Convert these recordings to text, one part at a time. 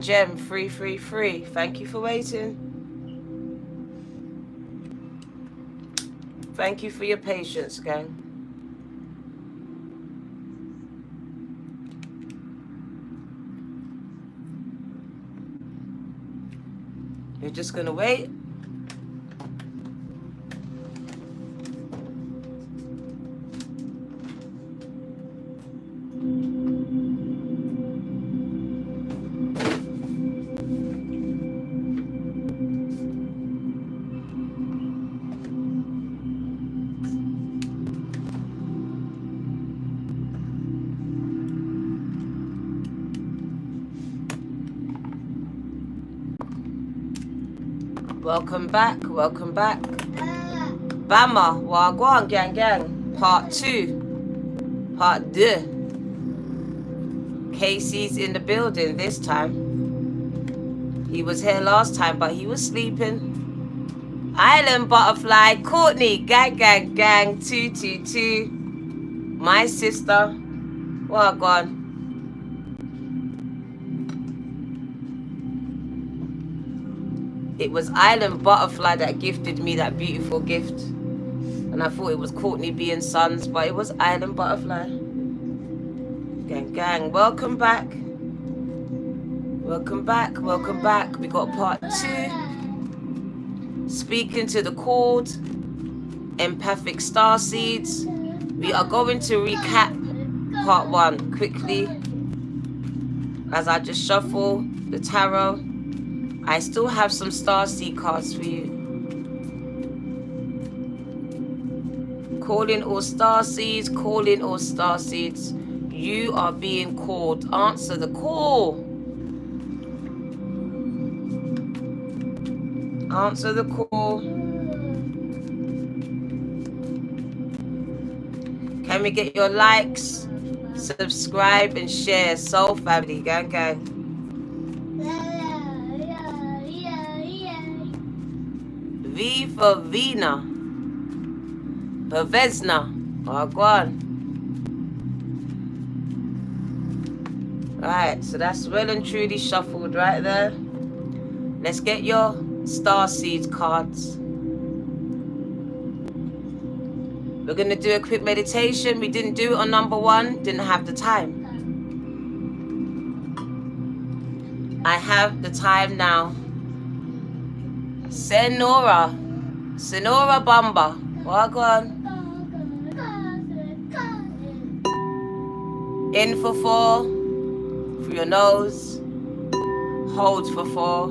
Gem 333. Thank you for waiting. Thank you for your patience, gang. You're just gonna wait. Welcome back, welcome back. Bama, Wagwan, gang, gang. Part 2. Part 2. Casey's in the building this time. He was here last time, but he was sleeping. Island Butterfly, Courtney, gang, gang, gang, 222. My sister, Wagwan. It was Island Butterfly that gifted me that beautiful gift. And I thought it was Courtney being sons, but it was Island Butterfly. Gang, gang, welcome back. Welcome back, welcome back. We got part 2. Speaking to the called, empathic starseeds. We are going to recap part 1 quickly. As I just shuffle the tarot. I still have some starseed cards for you. Calling all starseeds, calling all starseeds. You are being called. Answer the call. Answer the call. Can we get your likes, subscribe, and share? Soul family, gang, gang. V for Vina. Vesna. Oh, go on. Right, so that's well and truly shuffled right there. Let's get your starseed cards. We're going to do a quick meditation. We didn't do it on number 1. Didn't have the time. I have the time now. Senora Bamba. Walk on. In for 4. Through your nose. Hold for 4.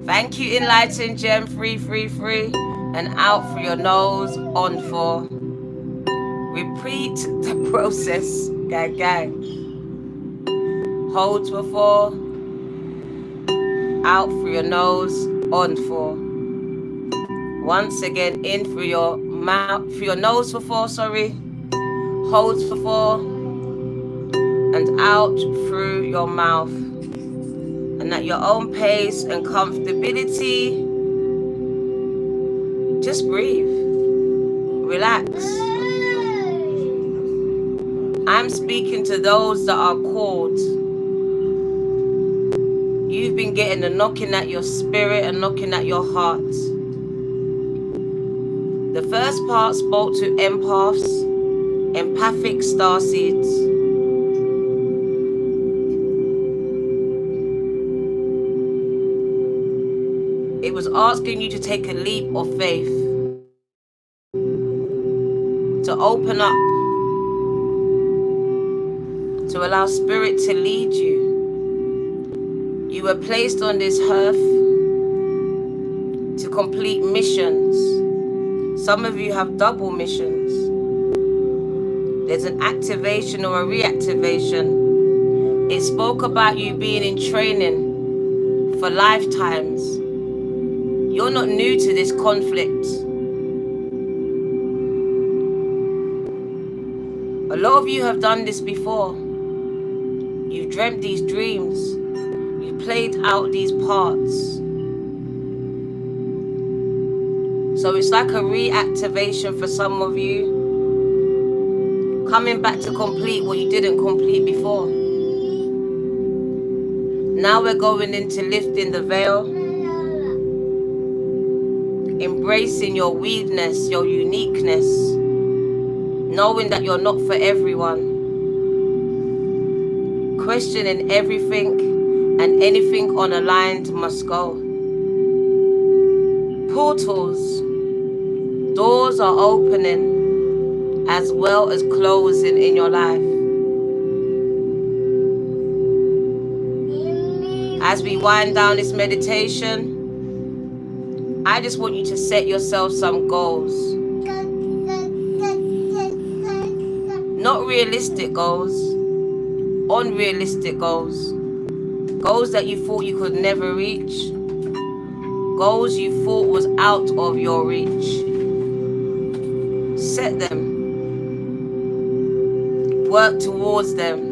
Thank you, Enlightened Gem 333. And out through your nose. On 4. Repeat the process. Gang, gang. Hold for 4. Out through your nose, on 4. Once again, in through your mouth, through your nose for 4, sorry. Hold for 4. And out through your mouth. And at your own pace and comfortability, just breathe. Relax. I'm speaking to those that are called. You've been getting a knocking at your spirit and knocking at your heart. The first part spoke to empaths, empathic starseeds. It was asking you to take a leap of faith, to open up, to allow spirit to lead you. You were placed on this earth to complete missions. Some of you have double missions. There's an activation or a reactivation. It spoke about you being in training for lifetimes. You're not new to this conflict. A lot of you have done this before. You've dreamt these dreams. You played out these parts. So it's like a reactivation for some of you. Coming back to complete what you didn't complete before. Now we're going into lifting the veil, embracing your weirdness, your uniqueness, knowing that you're not for everyone, questioning everything and anything unaligned must go. Portals, doors are opening as well as closing in your life. As we wind down this meditation, I just want you to set yourself some goals. Not realistic goals, unrealistic goals. Goals that you thought you could never reach. Goals you thought was out of your reach. Set them. Work towards them.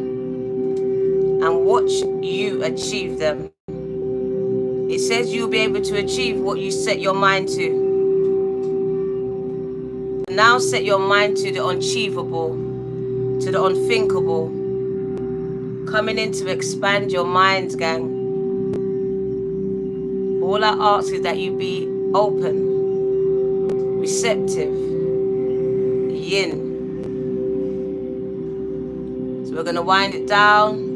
And watch you achieve them. It says you'll be able to achieve what you set your mind to. Now set your mind to the unachievable, to the unthinkable. Coming in to expand your minds, gang. All I ask is that you be open, receptive, yin. So we're going to wind it down.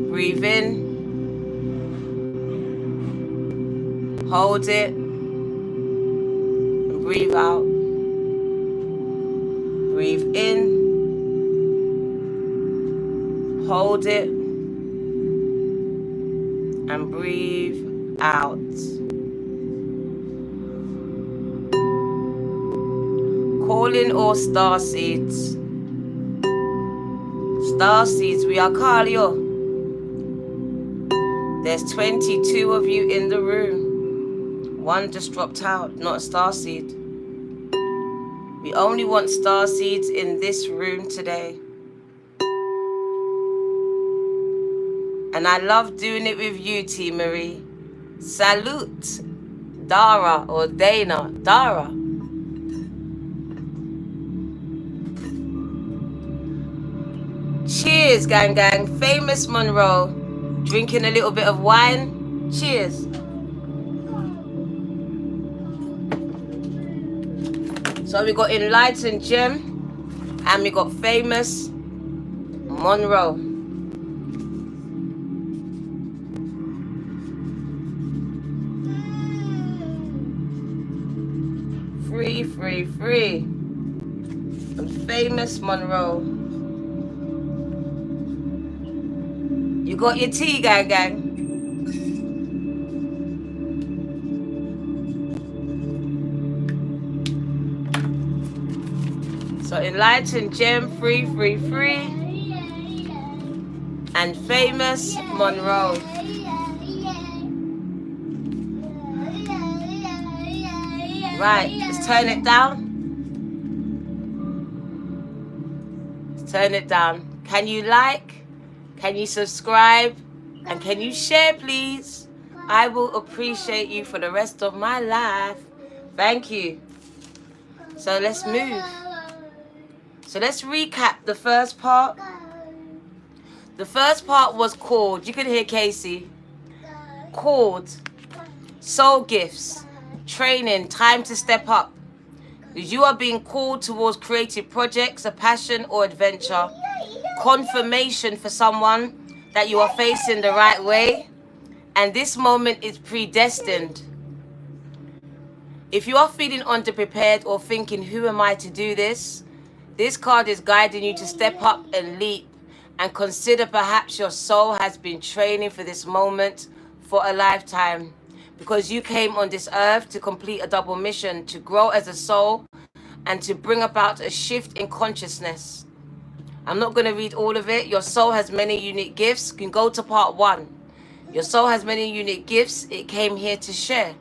Breathe in. Hold it. And breathe out. Breathe in. Hold it. And breathe out. Calling all star seeds. Star seeds, we are calling you. There's 22 of you in the room. One just dropped out, not a star seed. We only want star seeds in this room today. And I love doing it with you, T. Marie. Salute, Dara or Dana. Dara. Cheers, gang gang. Famous Monroe. Drinking a little bit of wine. Cheers. So we got Enlightened Gem. And we got Famous Monroe. Free, free, free. And Famous Monroe. You got your tea, gang gang. So Enlightened Gem, free, free, free. And Famous Monroe. Right, let's turn it down. Let's turn it down. Can you like? Can you subscribe? And can you share, please? I will appreciate you for the rest of my life. Thank you. So let's move. So let's recap the first part. The first part was called, you can hear Casey, called Soul Gifts. Training, time to step up. You are being called towards creative projects, a passion or adventure. Confirmation for someone that you are facing the right way. And this moment is predestined. If you are feeling underprepared or thinking, who am I to do this? This card is guiding you to step up and leap and consider perhaps your soul has been training for this moment for a lifetime. Because you came on this earth to complete a double mission, to grow as a soul and to bring about a shift in consciousness. I'm not going to read all of it. Your soul has many unique gifts. You can go to part 1. Your soul has many unique gifts. It came here to share.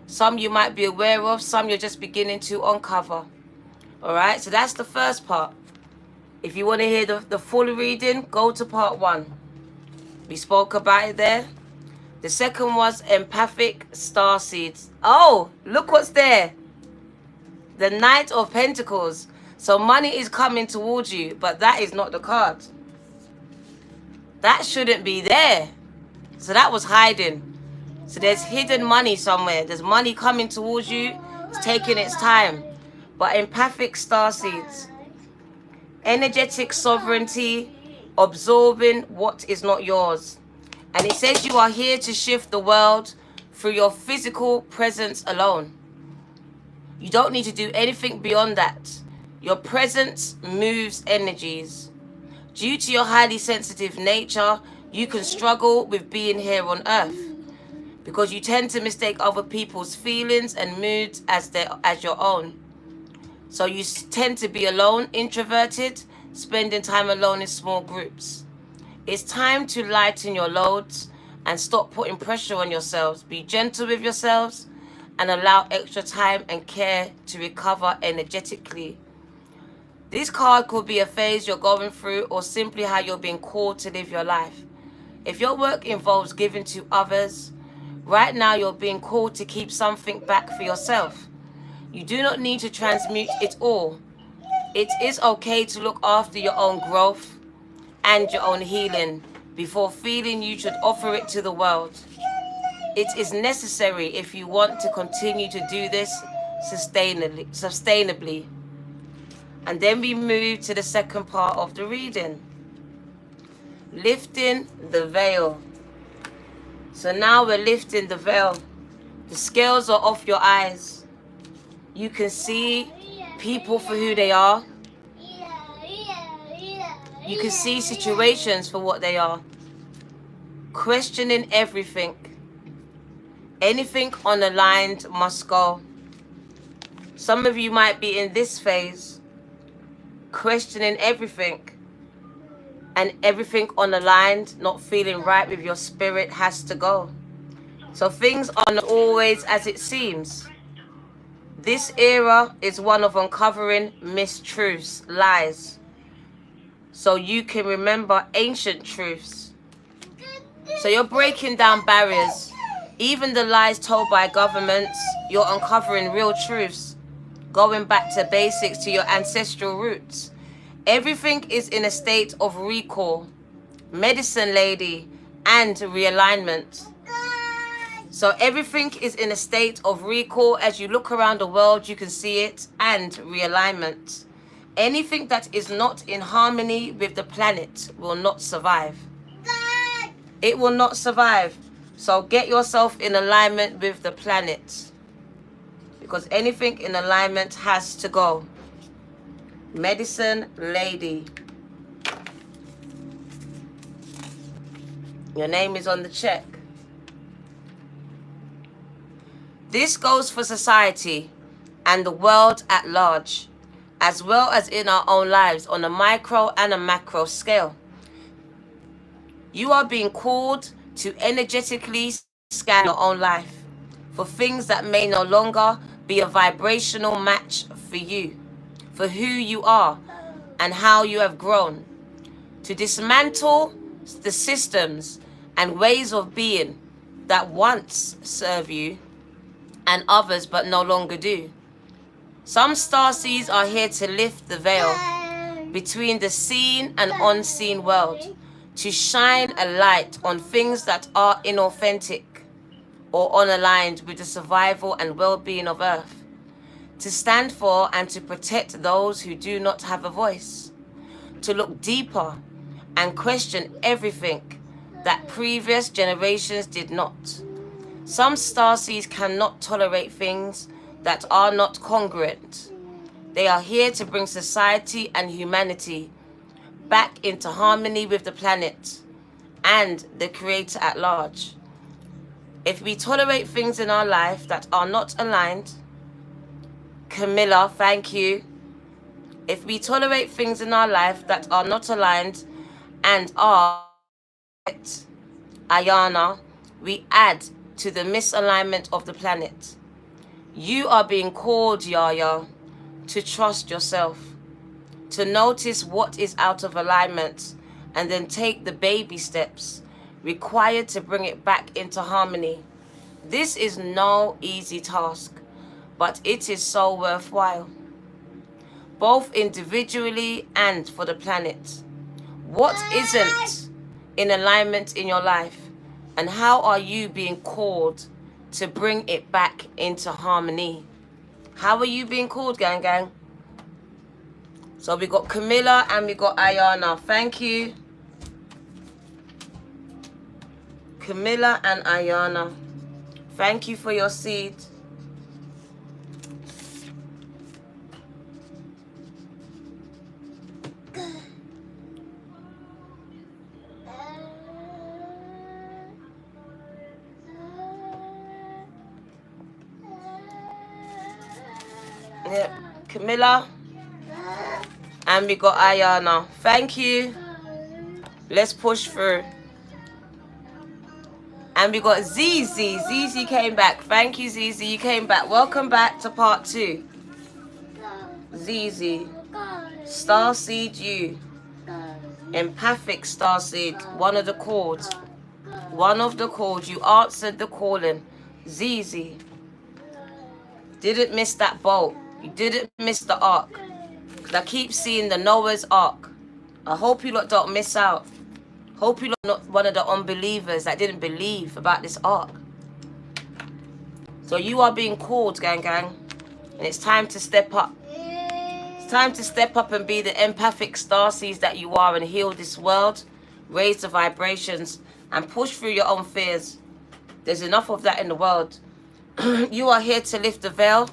Some you might be aware of, some you're just beginning to uncover. All right, so that's the first part. If you want to hear the full reading, go to part 1. We spoke about it there. The second was empathic star seeds. Oh, look what's there. The Knight of Pentacles. So money is coming towards you, but that is not the card. That shouldn't be there. So that was hiding. So there's hidden money somewhere. There's money coming towards you. It's taking its time. But empathic starseeds, energetic sovereignty, absorbing what is not yours. And it says you are here to shift the world through your physical presence alone. You don't need to do anything beyond that. Your presence moves energies. Due to your highly sensitive nature, you can struggle with being here on earth because you tend to mistake other people's feelings and moods as your own. So you tend to be alone, introverted, spending time alone in small groups. It's time to lighten your loads and stop putting pressure on yourselves. Be gentle with yourselves and allow extra time and care to recover energetically. This card could be a phase you're going through or simply how you're being called to live your life. If your work involves giving to others, right now you're being called to keep something back for yourself. You do not need to transmute it all. It is okay to look after your own growth and your own healing before feeling you should offer it to the world. It is necessary if you want to continue to do this sustainably. And then we move to the second part of the reading. Lifting the veil. So now we're lifting the veil. The scales are off your eyes. You can see people for who they are. You can see situations for what they are. Questioning everything. Anything unaligned must go. Some of you might be in this phase, questioning everything. And everything unaligned, not feeling right with your spirit has to go. So things are not always as it seems. This era is one of uncovering mistruths, lies. So you can remember ancient truths. So you're breaking down barriers. Even the lies told by governments, you're uncovering real truths. Going back to basics, to your ancestral roots. Everything is in a state of recall, medicine lady, and realignment. So everything is in a state of recall. As you look around the world, you can see it, and realignment. Anything that is not in harmony with the planet will not survive. It will not survive. So get yourself in alignment with the planet, because anything in alignment has to go. Medicine lady. Your name is on the check. This goes for society and the world at large, as well as in our own lives on a micro and a macro scale. You are being called to energetically scan your own life for things that may no longer be a vibrational match for you, for who you are and how you have grown, to dismantle the systems and ways of being that once serve you and others but no longer do. Some starseeds are here to lift the veil between the seen and unseen world, to shine a light on things that are inauthentic or unaligned with the survival and well-being of Earth, to stand for and to protect those who do not have a voice, to look deeper and question everything that previous generations did not. Some starseeds cannot tolerate things that are not congruent. They are here to bring society and humanity back into harmony with the planet and the Creator at large. If we tolerate things in our life that are not aligned, Camilla, thank you. If we tolerate things in our life that are not aligned and are Ayana, we add to the misalignment of the planet. You are being called, Yaya, to trust yourself, to notice what is out of alignment, and then take the baby steps required to bring it back into harmony. This is no easy task, but it is so worthwhile, both individually and for the planet. What isn't in alignment in your life? And how are you being called to bring it back into harmony? How are you being called, gang, gang? So we got Camilla and we got Ayana. Thank you. Camilla and Ayana. Thank you for your seed. Yep, Camilla. And we got Ayana. Thank you. Let's push through. And we got Zizi. Zizi came back. Thank you, Zizi. You came back. Welcome back to part 2. Zizi. Starseed you. Empathic starseed. One of the chords. One of the chords. You answered the calling. Zizi. Didn't miss that boat. You didn't miss the ark. I keep seeing the Noah's Ark. I hope you lot don't miss out. Hope you're not one of the unbelievers that didn't believe about this ark. So you are being called, gang, gang. And it's time to step up. It's time to step up and be the empathic starseeds that you are and heal this world. Raise the vibrations and push through your own fears. There's enough of that in the world. You are here to lift the veil,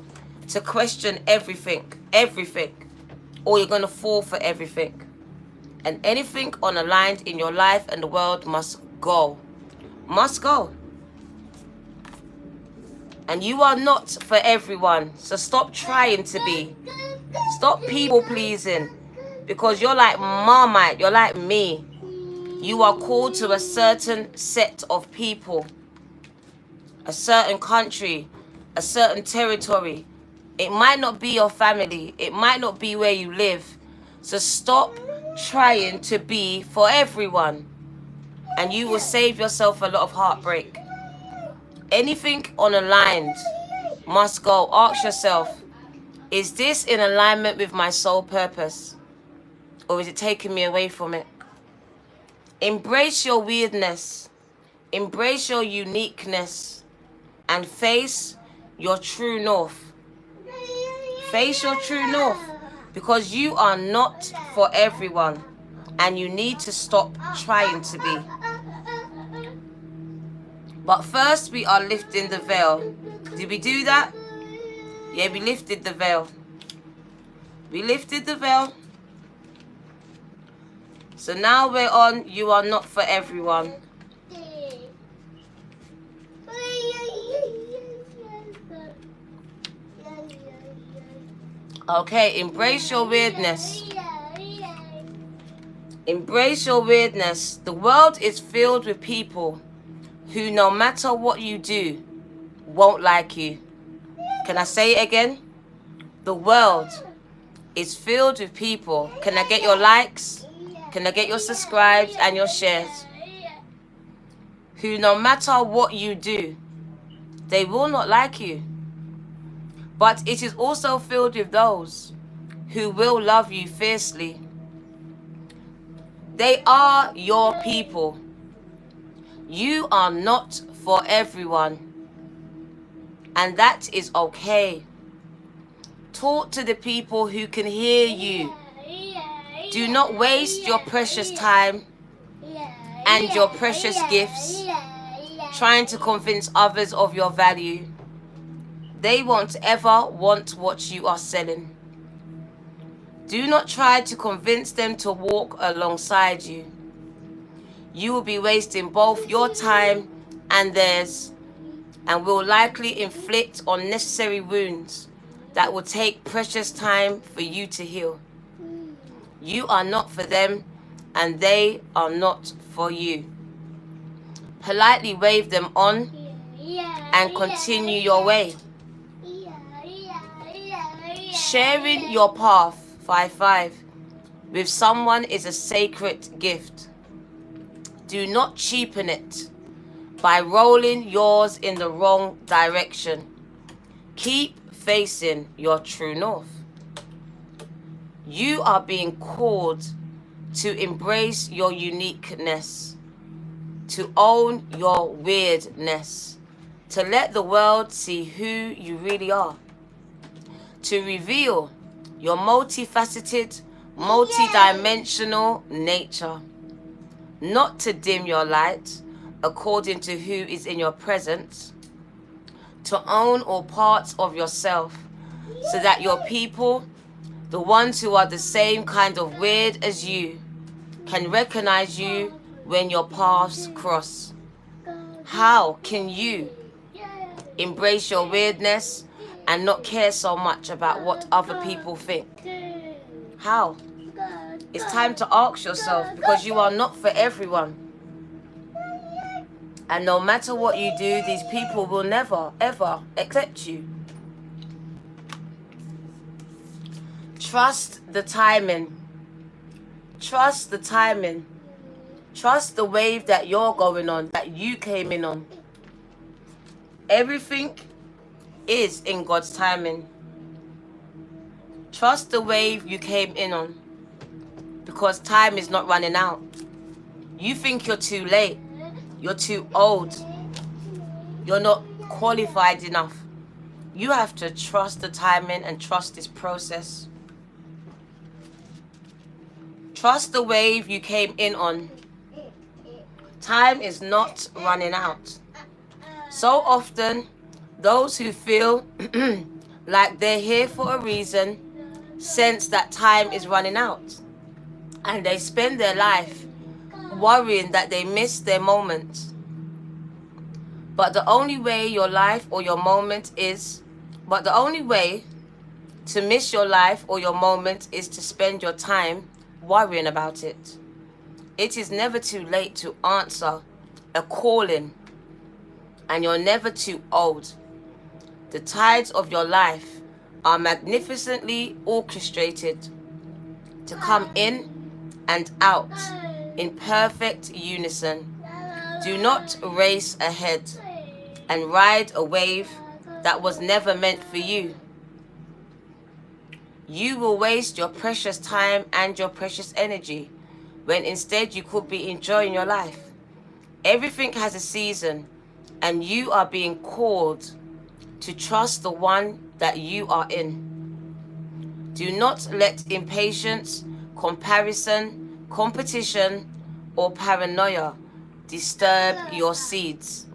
to question everything. Everything. Or you're going to fall for everything. And anything unaligned in your life and the world must go. Must go. And you are not for everyone. So stop trying to be. Stop people pleasing. Because you're like Marmite. You're like me. You are called to a certain set of people. A certain country. A certain territory. It might not be your family. It might not be where you live. So stop trying to be for everyone. And you will save yourself a lot of heartbreak. Anything unaligned must go. Ask yourself, is this in alignment with my soul purpose? Or is it taking me away from it? Embrace your weirdness. Embrace your uniqueness. And face your true north. Face your true north, because you are not for everyone and you need to stop trying to be. But first we are lifting the veil. Did we do that? Yeah, we lifted the veil. We lifted the veil. So now we're on you are not for everyone. Okay, embrace your weirdness. Embrace your weirdness. The world is filled with people who, no matter what you do, won't like you. Can I say it again? The world is filled with people. Can I get your likes? Can I get your subscribes and your shares? Who, no matter what you do, they will not like you. But it is also filled with those who will love you fiercely. They are your people. You are not for everyone. And that is okay. Talk to the people who can hear you. Do not waste your precious time and your precious gifts trying to convince others of your value. They won't ever want what you are selling. Do not try to convince them to walk alongside you. You will be wasting both your time and theirs, and will likely inflict unnecessary wounds that will take precious time for you to heal. You are not for them, and they are not for you. Politely wave them on and continue your way. Sharing your path, 5-5, with someone is a sacred gift. Do not cheapen it by rolling yours in the wrong direction. Keep facing your true north. You are being called to embrace your uniqueness, to own your weirdness, to let the world see who you really are, to reveal your multifaceted, multidimensional nature, not to dim your light according to who is in your presence, to own all parts of yourself so that your people, the ones who are the same kind of weird as you, can recognize you when your paths cross. How can you embrace your weirdness and not care so much about what other people think? How? It's time to ask yourself, because you are not for everyone. And no matter what you do, these people will never, ever accept you. Trust the timing. Trust the timing. Trust the wave that you're going on, that you came in on. Everything is in God's timing. Trust the wave you came in on, because time is not running out. You think you're too late. You're too old. You're not qualified enough. You have to trust the timing and trust this process. Trust the wave you came in on. Time is not running out. So often, those who feel like they're here for a reason sense that time is running out. And they spend their life worrying that they missed their moment. But the only way your life or your moment is, but the only way to miss your life or your moment is to spend your time worrying about it. It is never too late to answer a calling, and you're never too old. The tides of your life are magnificently orchestrated to come in and out in perfect unison. Do not race ahead and ride a wave that was never meant for you. You will waste your precious time and your precious energy when instead you could be enjoying your life. Everything has a season, and you are being called to trust the one that you are in. Do not let impatience, comparison, competition, or paranoia disturb your seeds.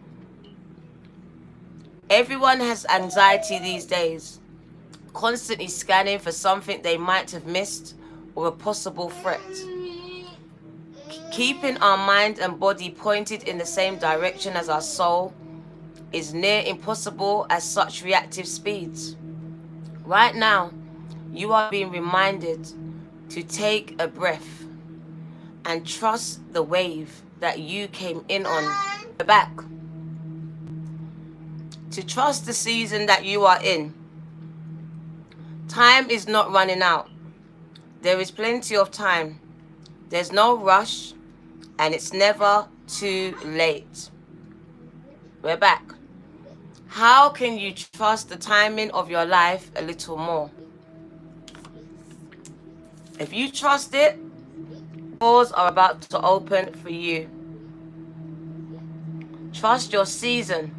Everyone has anxiety these days, constantly scanning for something they might have missed or a possible threat. Keeping our mind and body pointed in the same direction as our soul is near impossible at such reactive speeds. Right now, you are being reminded to take a breath and trust the wave that you came in on the back. To trust the season that you are in. Time is not running out. There is plenty of time. There's no rush, and it's never too late. We're back. How can you trust the timing of your life a little more? If you trust it, doors are about to open for you. Trust your season.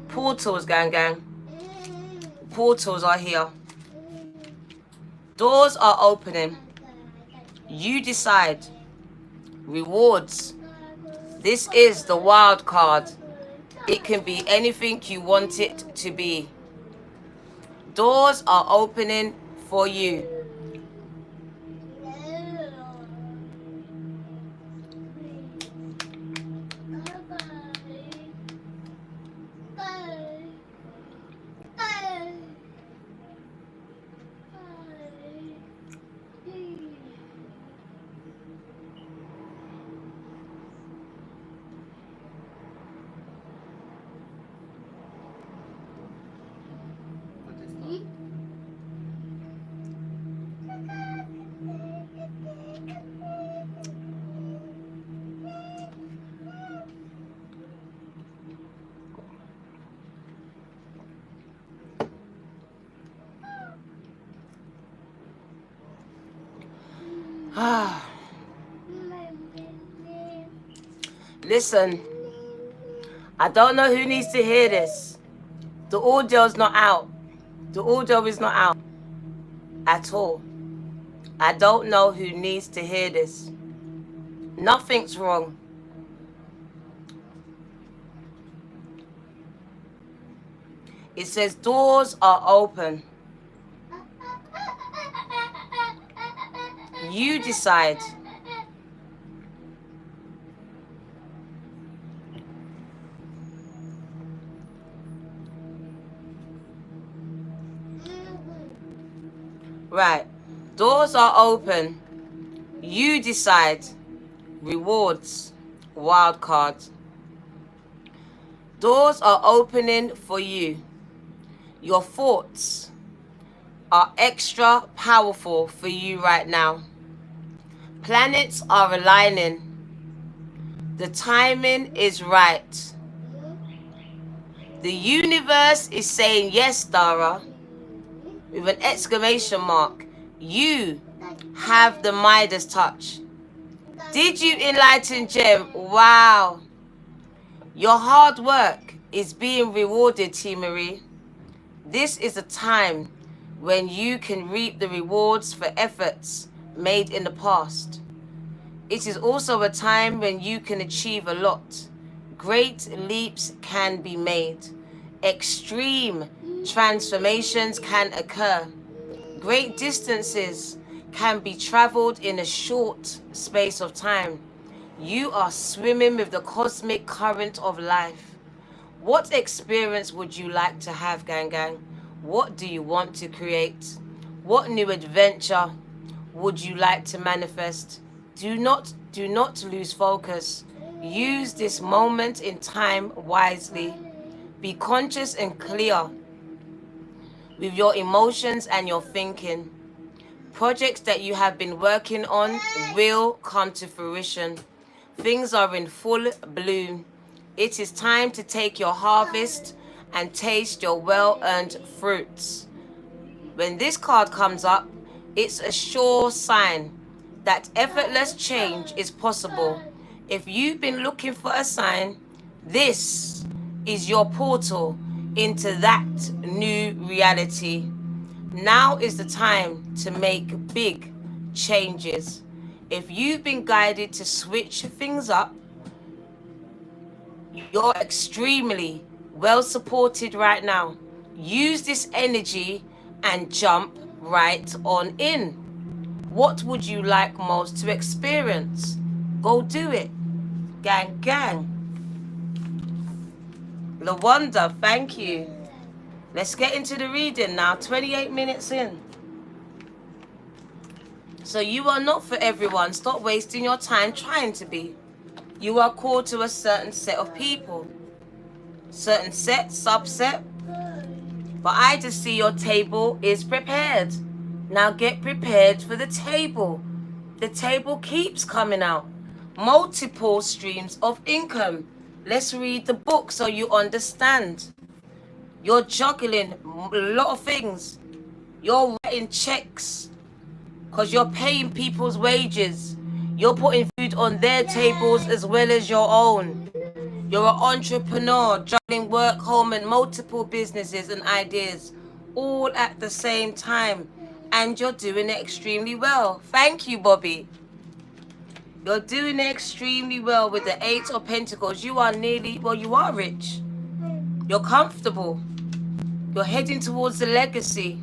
Portals, gang. Portals are here. Doors are opening. You decide. Rewards. This is the wild card. It can be anything you want it to be. Doors are opening for you. Listen, I don't know who needs to hear this. The audio's not out. The audio is not out at all. I don't know who needs to hear this. Nothing's wrong. It says doors are open. You decide. Right. Doors are open. You decide. Rewards. Wild card. Doors are opening for you. Your thoughts are extra powerful for you right now. Planets are aligning. The timing is right. The universe is saying yes, Dara, with an exclamation mark. You have the Midas touch. Did you, enlighten gem? Wow. Your hard work is being rewarded, T. Marie. This is a time when you can reap the rewards for efforts made in the past. It is also a time when you can achieve a lot. Great leaps can be made. Extreme transformations can occur. Great distances can be traveled in a short space of time. You are swimming with the cosmic current of life. What experience would you like to have, gang gang? What do you want to create? What new adventure would you like to manifest? Do not lose focus. Use this moment in time wisely. Be conscious and clear with your emotions and your thinking. Projects that you have been working on will come to fruition. Things are in full bloom. It is time to take your harvest and taste your well-earned fruits. When this card comes up, it's a sure sign that effortless change is possible. If you've been looking for a sign, this is your portal into that new reality. Now is the time to make big changes. If you've been guided to switch things up, you're extremely well supported right now. Use this energy and jump right on in. What would you like most to experience? Go do it. Gang, gang. LaWanda, thank you. Let's get into the reading now. 28 minutes in. So you are not for everyone. Stop wasting your time trying to be. You are called to a certain set of people. Certain set, subset. But I just see your table is prepared. Now get prepared for the table. The table keeps coming out. Multiple streams of income. Let's read the book so you understand. You're juggling a lot of things. You're writing checks because you're paying people's wages. You're putting food on their tables as well as your own. You're an entrepreneur, juggling work, home, and multiple businesses and ideas all at the same time. And you're doing it extremely well. Thank you, Bobby. You're doing it extremely well with the 8 of Pentacles. You are nearly, well, you are rich. You're comfortable. You're heading towards the legacy.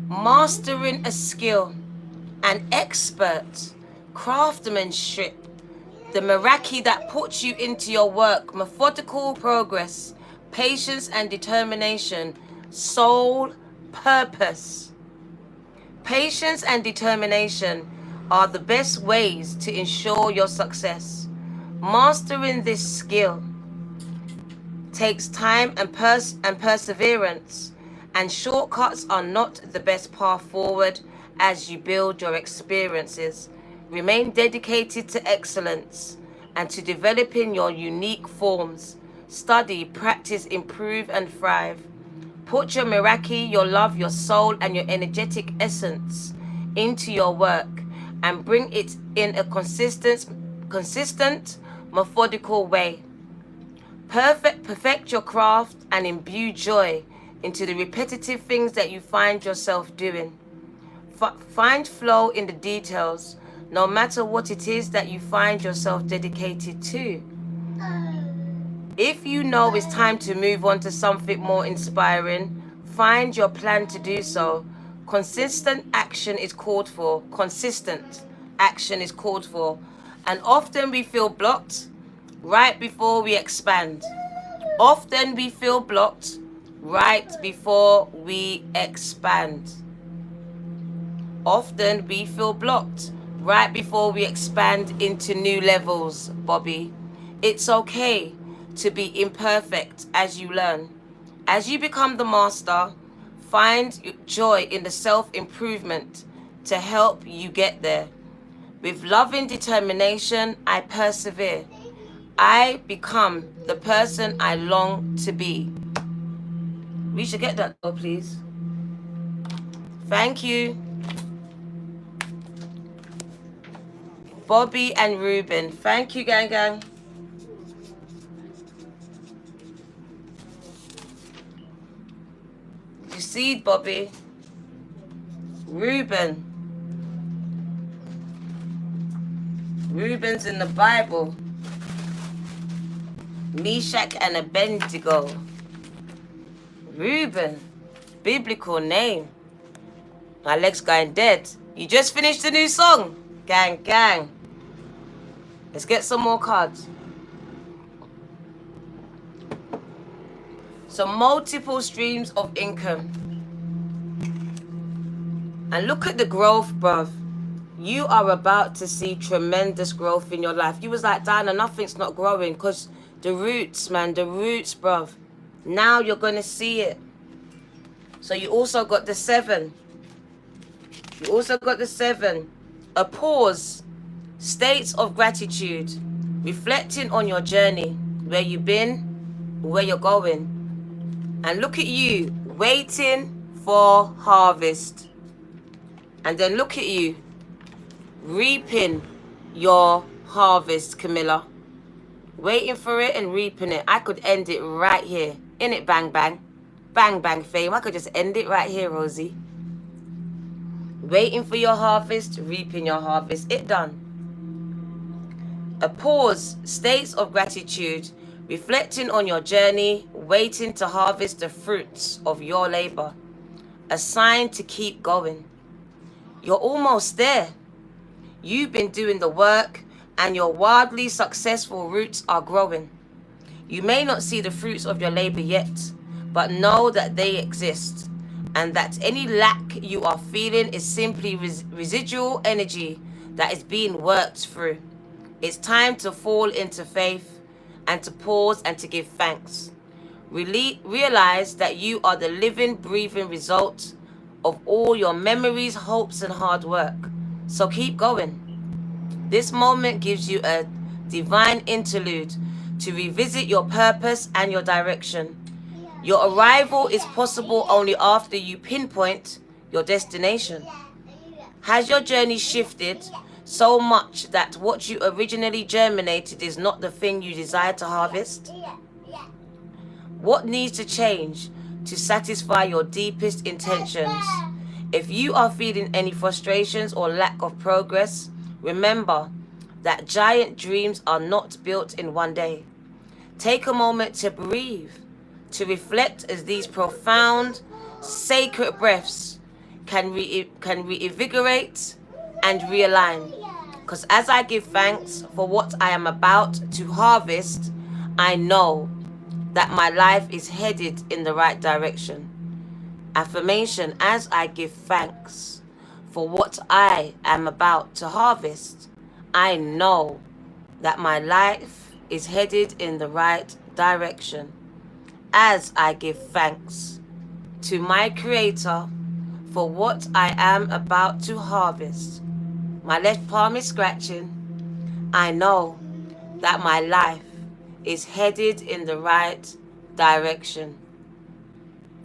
Mastering a skill. An expert. Craftsmanship. The Meraki that puts you into your work. Methodical progress. Patience and determination. Soul purpose. Patience and determination are the best ways to ensure your success. Mastering this skill takes time and perseverance, and shortcuts are not the best path forward as you build your experiences. Remain dedicated to excellence and to developing your unique forms. Study, practice, improve, and thrive. Put your Meraki, your love, your soul, and your energetic essence into your work and bring it in a consistent, methodical way. Perfect your craft and imbue joy into the repetitive things that you find yourself doing. Find flow in the details, no matter what it is that you find yourself dedicated to. If you know it's time to move on to something more inspiring, find your plan to do so. Consistent action is called for. Consistent action is called for. And often we feel blocked right before we expand. Often we feel blocked right before we expand. Often we feel blocked right before we expand into new levels, Bobby. It's okay to be imperfect as you learn. As you become the master, find joy in the self-improvement to help you get there. With loving determination, I persevere. I become the person I long to be. We should get that though, please. Thank you. Bobby and Ruben. Thank you, gang. You see, Bobby. Ruben. Ruben's in the Bible. Meshach and Abednego. Reuben. Biblical name. My leg's going dead. You just finished a new song. Gang. Let's get some more cards. So multiple streams of income. And look at the growth, bruv. You are about to see tremendous growth in your life. You was like, Diana, nothing's not growing because the roots, man, the roots, bruv. Now you're going to see it. So you also got the 7. You also got the 7. A pause. States of gratitude. Reflecting on your journey. Where you've been, where you're going. And look at you, waiting for harvest. And then look at you, reaping your harvest, Camilla. Waiting for it and reaping it. I could end it right here. In it, bang, bang. Bang, bang, fame. I could just end it right here, Rosie. Waiting for your harvest, reaping your harvest. It done. A pause, states of gratitude, reflecting on your journey, waiting to harvest the fruits of your labor. A sign to keep going. You're almost there. You've been doing the work and your wildly successful roots are growing. You may not see the fruits of your labor yet, but know that they exist and that any lack you are feeling is simply residual energy that is being worked through. It's time to fall into faith and to pause and to give thanks. Realize that you are the living, breathing result of all your memories, hopes, and hard work. So keep going. This moment gives you a divine interlude to revisit your purpose and your direction. Your arrival is possible only after you pinpoint your destination. Has your journey shifted so much that what you originally germinated is not the thing you desire to harvest? What needs to change to satisfy your deepest intentions? If you are feeling any frustrations or lack of progress, remember that giant dreams are not built in one day. Take a moment to breathe, to reflect as these profound, sacred breaths can reinvigorate and realign. Because as I give thanks for what I am about to harvest, I know that my life is headed in the right direction. Affirmation: as I give thanks for what I am about to harvest, I know that my life is headed in the right direction. As I give thanks to my Creator for what I am about to harvest, my left palm is scratching. I know that my life is headed in the right direction.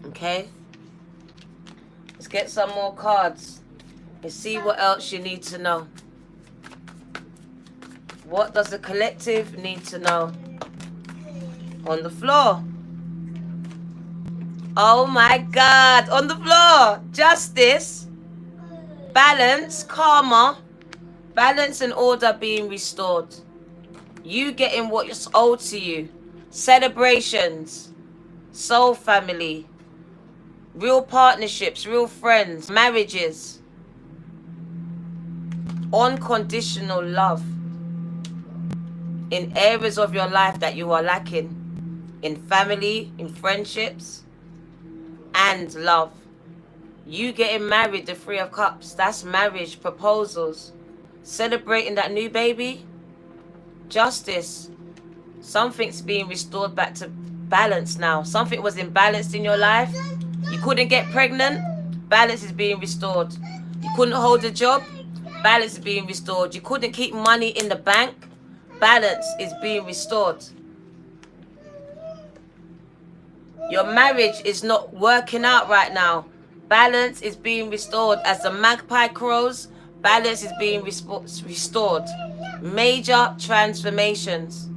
Okay? Let's get some more cards and see what else you need to know. What does the collective need to know? On the floor. Oh my God. On the floor. Justice. Balance. Karma. Balance and order being restored. You getting what's owed to you. Celebrations. Soul family. Real partnerships. Real friends. Marriages. Unconditional love. In areas of your life that you are lacking. In family. In friendships. And love. You getting married, the Three of Cups. That's marriage, proposals. Celebrating that new baby. Justice. Something's being restored back to balance now. Something was imbalanced in your life. You couldn't get pregnant. Balance is being restored. You couldn't hold a job. Balance is being restored. You couldn't keep money in the bank. Balance is being restored. Your marriage is not working out right now. Balance is being restored. As the magpie crows, balance is being restored. Major transformations.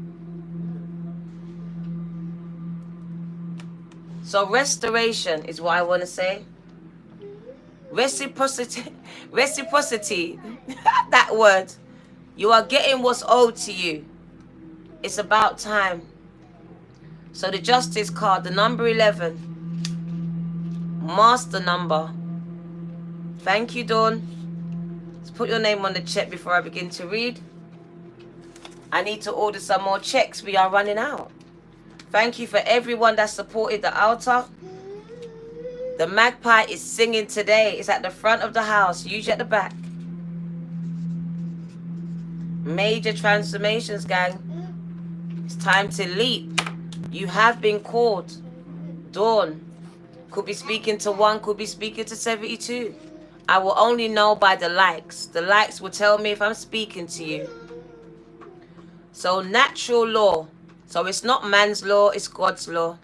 So restoration is what I want to say. Reciprocity. Reciprocity. That word. You are getting what's owed to you. It's about time. So the Justice card, the number 11. Master number. Thank you, Dawn. Let's put your name on the check before I begin to read. I need to order some more checks. We are running out. Thank you for everyone that supported the altar. The magpie is singing today. It's at the front of the house, usually at the back. Major transformations, gang. It's time to leap. You have been called. Dawn. Could be speaking to 1, could be speaking to 72. I will only know by the likes. The likes will tell me if I'm speaking to you. So natural law. So it's not man's law, it's God's law.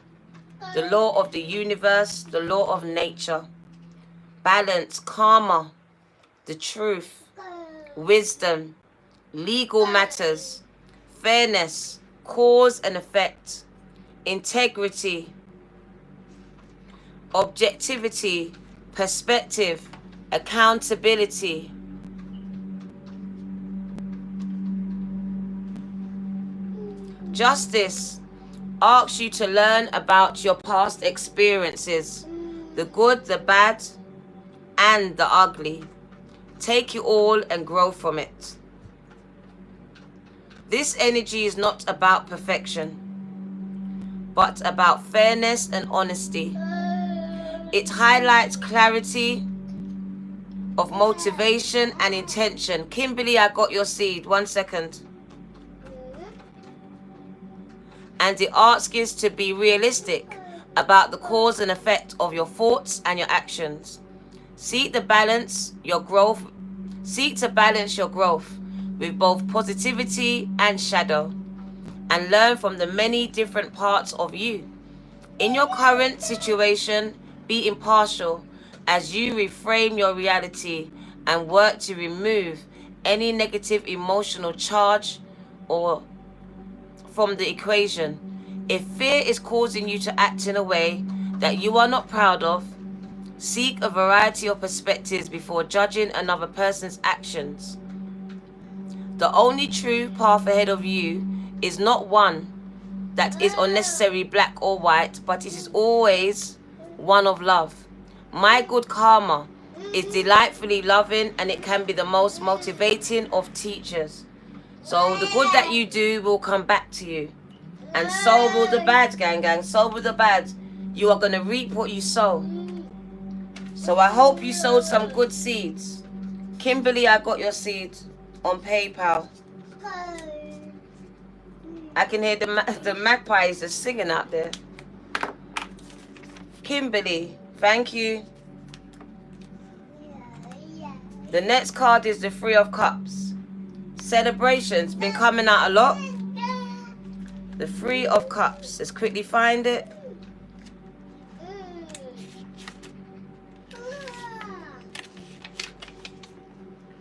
The law of the universe, the law of nature. Balance, karma, the truth, wisdom, legal matters, fairness, cause and effect, integrity, objectivity, perspective, accountability. Justice asks you to learn about your past experiences, the good, the bad, and the ugly. Take it all and grow from it. This energy is not about perfection, but about fairness and honesty. It highlights clarity of motivation and intention. Kimberly, I got your seed. 1 second. And it asks you to be realistic about the cause and effect of your thoughts and your actions. Seek to balance your growth with both positivity and shadow, and learn from the many different parts of you. In your current situation, be impartial as you reframe your reality and work to remove any negative emotional charge or from the equation. If fear is causing you to act in a way that you are not proud of, seek a variety of perspectives before judging another person's actions. The only true path ahead of you is not one that is unnecessarily black or white, but it is always one of love. My good karma is delightfully loving, and it can be the most motivating of teachers. So the good that you do will come back to you. And so will the bad, gang. So will the bad. You are going to reap what you sow. So I hope you sowed some good seeds. Kimberly, I got your seed on PayPal. I can hear the magpies are singing out there. Kimberly, thank you. The next card is the Three of Cups. Celebrations, been coming out a lot. The Three of Cups. Let's quickly find it.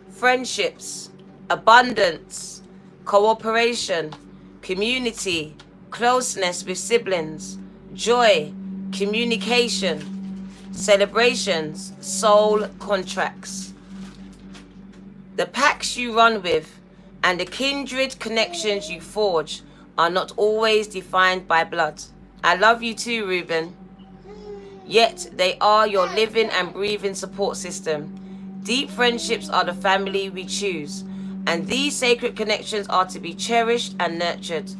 Friendships, abundance, cooperation, community, closeness with siblings, joy, communication, celebrations, soul contracts. The pacts you run with and the kindred connections you forge are not always defined by blood. I love you too, Ruben. Yet they are your living and breathing support system. Deep friendships are the family we choose, and these sacred connections are to be cherished and nurtured.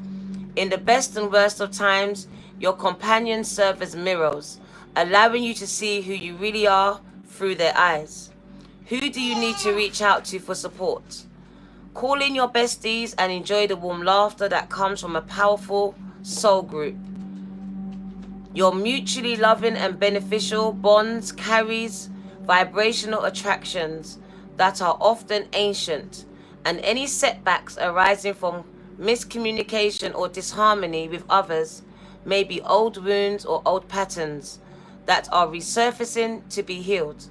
In the best and worst of times, your companions serve as mirrors, allowing you to see who you really are through their eyes. Who do you need to reach out to for support? Call in your besties and enjoy the warm laughter that comes from a powerful soul group. Your mutually loving and beneficial bonds carries vibrational attractions that are often ancient, and any setbacks arising from miscommunication or disharmony with others may be old wounds or old patterns that are resurfacing to be healed.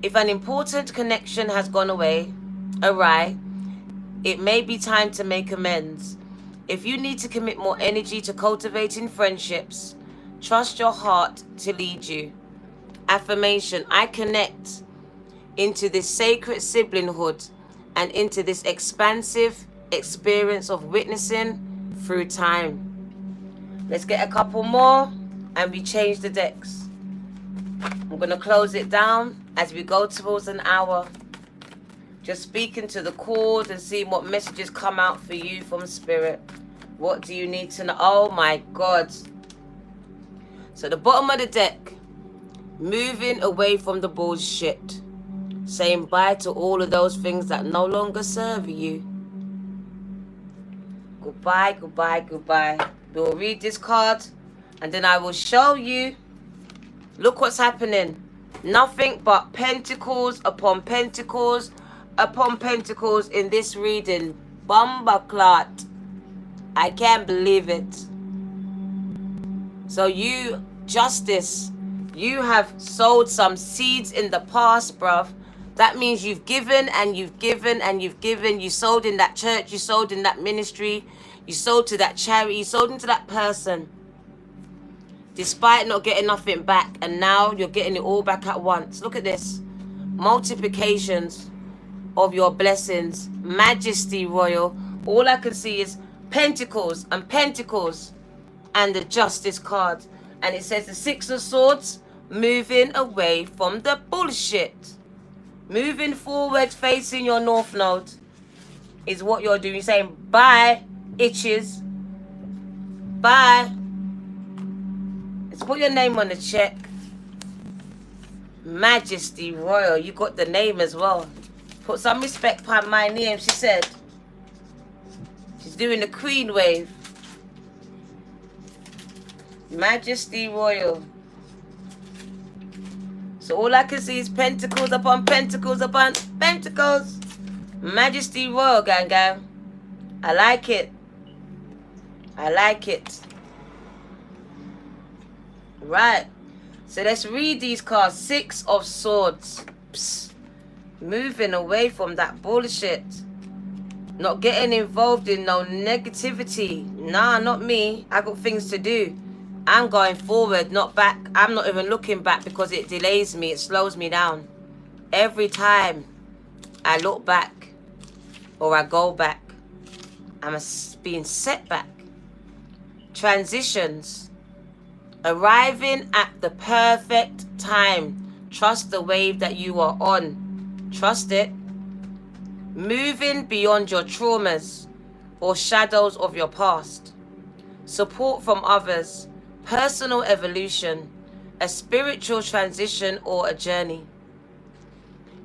If an important connection has gone awry, it may be time to make amends. If you need to commit more energy to cultivating friendships, trust your heart to lead you. Affirmation: I connect into this sacred siblinghood and into this expansive experience of witnessing through time. Let's get a couple more and we change the decks. I'm going to close it down as we go towards an hour. Just speaking to the chords and seeing what messages come out for you from Spirit. What do you need to know? Oh my God. So the bottom of the deck, moving away from the bullshit. Saying bye to all of those things that no longer serve you. Goodbye, goodbye, goodbye. We'll read this card and then I will show you. Look what's happening. Nothing but pentacles upon pentacles upon pentacles in this reading. Bumbaclot. I can't believe it. So you, Justice, you have sowed some seeds in the past, bruv. That means you've given and you've given and you've given. You sowed in that church, you sowed in that ministry, you sowed to that charity, you sowed into that person. Despite not getting nothing back, and now you're getting it all back at once. Look at this. Multiplications of your blessings. Majesty Royal. All I can see is pentacles and pentacles and the Justice card. And it says the Six of Swords, moving away from the bullshit. Moving forward, facing your North Node is what you're doing. You're saying bye, itches. Bye. Let's put your name on the check. Majesty Royal. You got the name as well. Put some respect behind my name, she said. She's doing the Queen wave. Majesty Royal. So all I can see is pentacles upon pentacles upon pentacles. Majesty Royal, gang gang. I like it. I like it. Right. So let's read these cards. Six of Swords. Psst. Moving away from that bullshit. Not getting involved in no negativity. Nah, not me. I got things to do. I'm going forward, not back. I'm not even looking back because it delays me. It slows me down. Every time I look back or I go back, I'm being set back. Transitions. Arriving at the perfect time. Trust the wave that you are on. Trust it. Moving beyond your traumas or shadows of your past. Support from others. Personal evolution, a spiritual transition or a journey.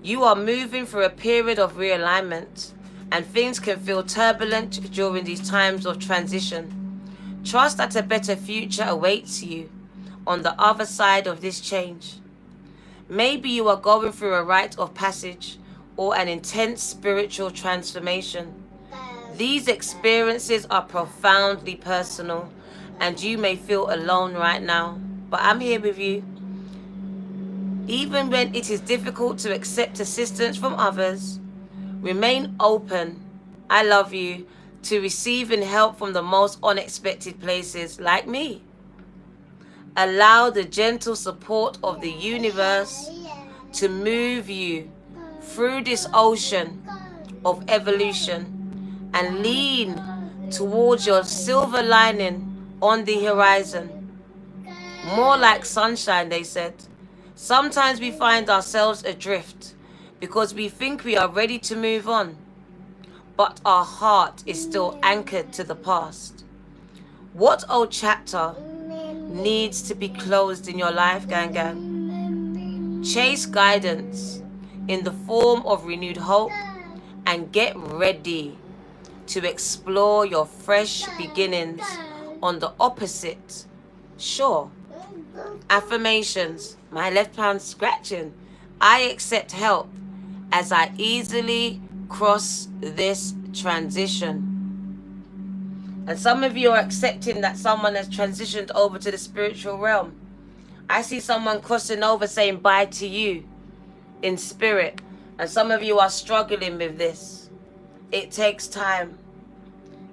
You are moving through a period of realignment and things can feel turbulent during these times of transition. Trust that a better future awaits you on the other side of this change. Maybe you are going through a rite of passage or an intense spiritual transformation. These experiences are profoundly personal and you may feel alone right now, but I'm here with you. Even when it is difficult to accept assistance from others, remain open I love you, to receiving help from the most unexpected places like me. Allow the gentle support of the universe to move you through this ocean of evolution and lean towards your silver lining on the horizon. More like sunshine, they said. Sometimes we find ourselves adrift because we think we are ready to move on, but our heart is still anchored to the past. What old chapter needs to be closed in your life, gang gang? Chase guidance in the form of renewed hope and get ready to explore your fresh beginnings on the opposite shore. Affirmations. My left hand scratching. I accept help as I easily cross this transition. And some of you are accepting that someone has transitioned over to the spiritual realm. I see someone crossing over saying bye to you in spirit. And some of you are struggling with this. It takes time.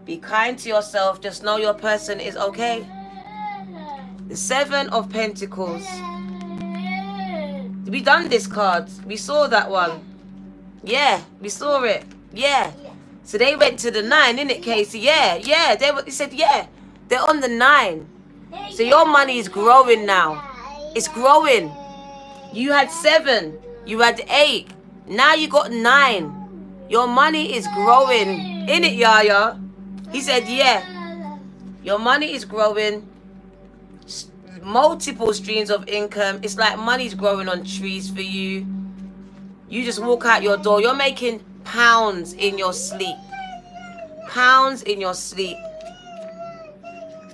Be kind to yourself. Just know your person is okay. The 7 of Pentacles. We done this card. We saw that one. Yeah, we saw it. Yeah. So they went to the 9, innit, Casey? Yeah. They said, yeah. They're on the 9. So your money is growing now. It's growing. You had 7. You had 8. Now you got 9. Your money is growing. Innit, Yaya? He said, yeah. Your money is growing. Multiple streams of income. It's like money's growing on trees for you. You just walk out your door. You're making pounds in your sleep. Pounds in your sleep.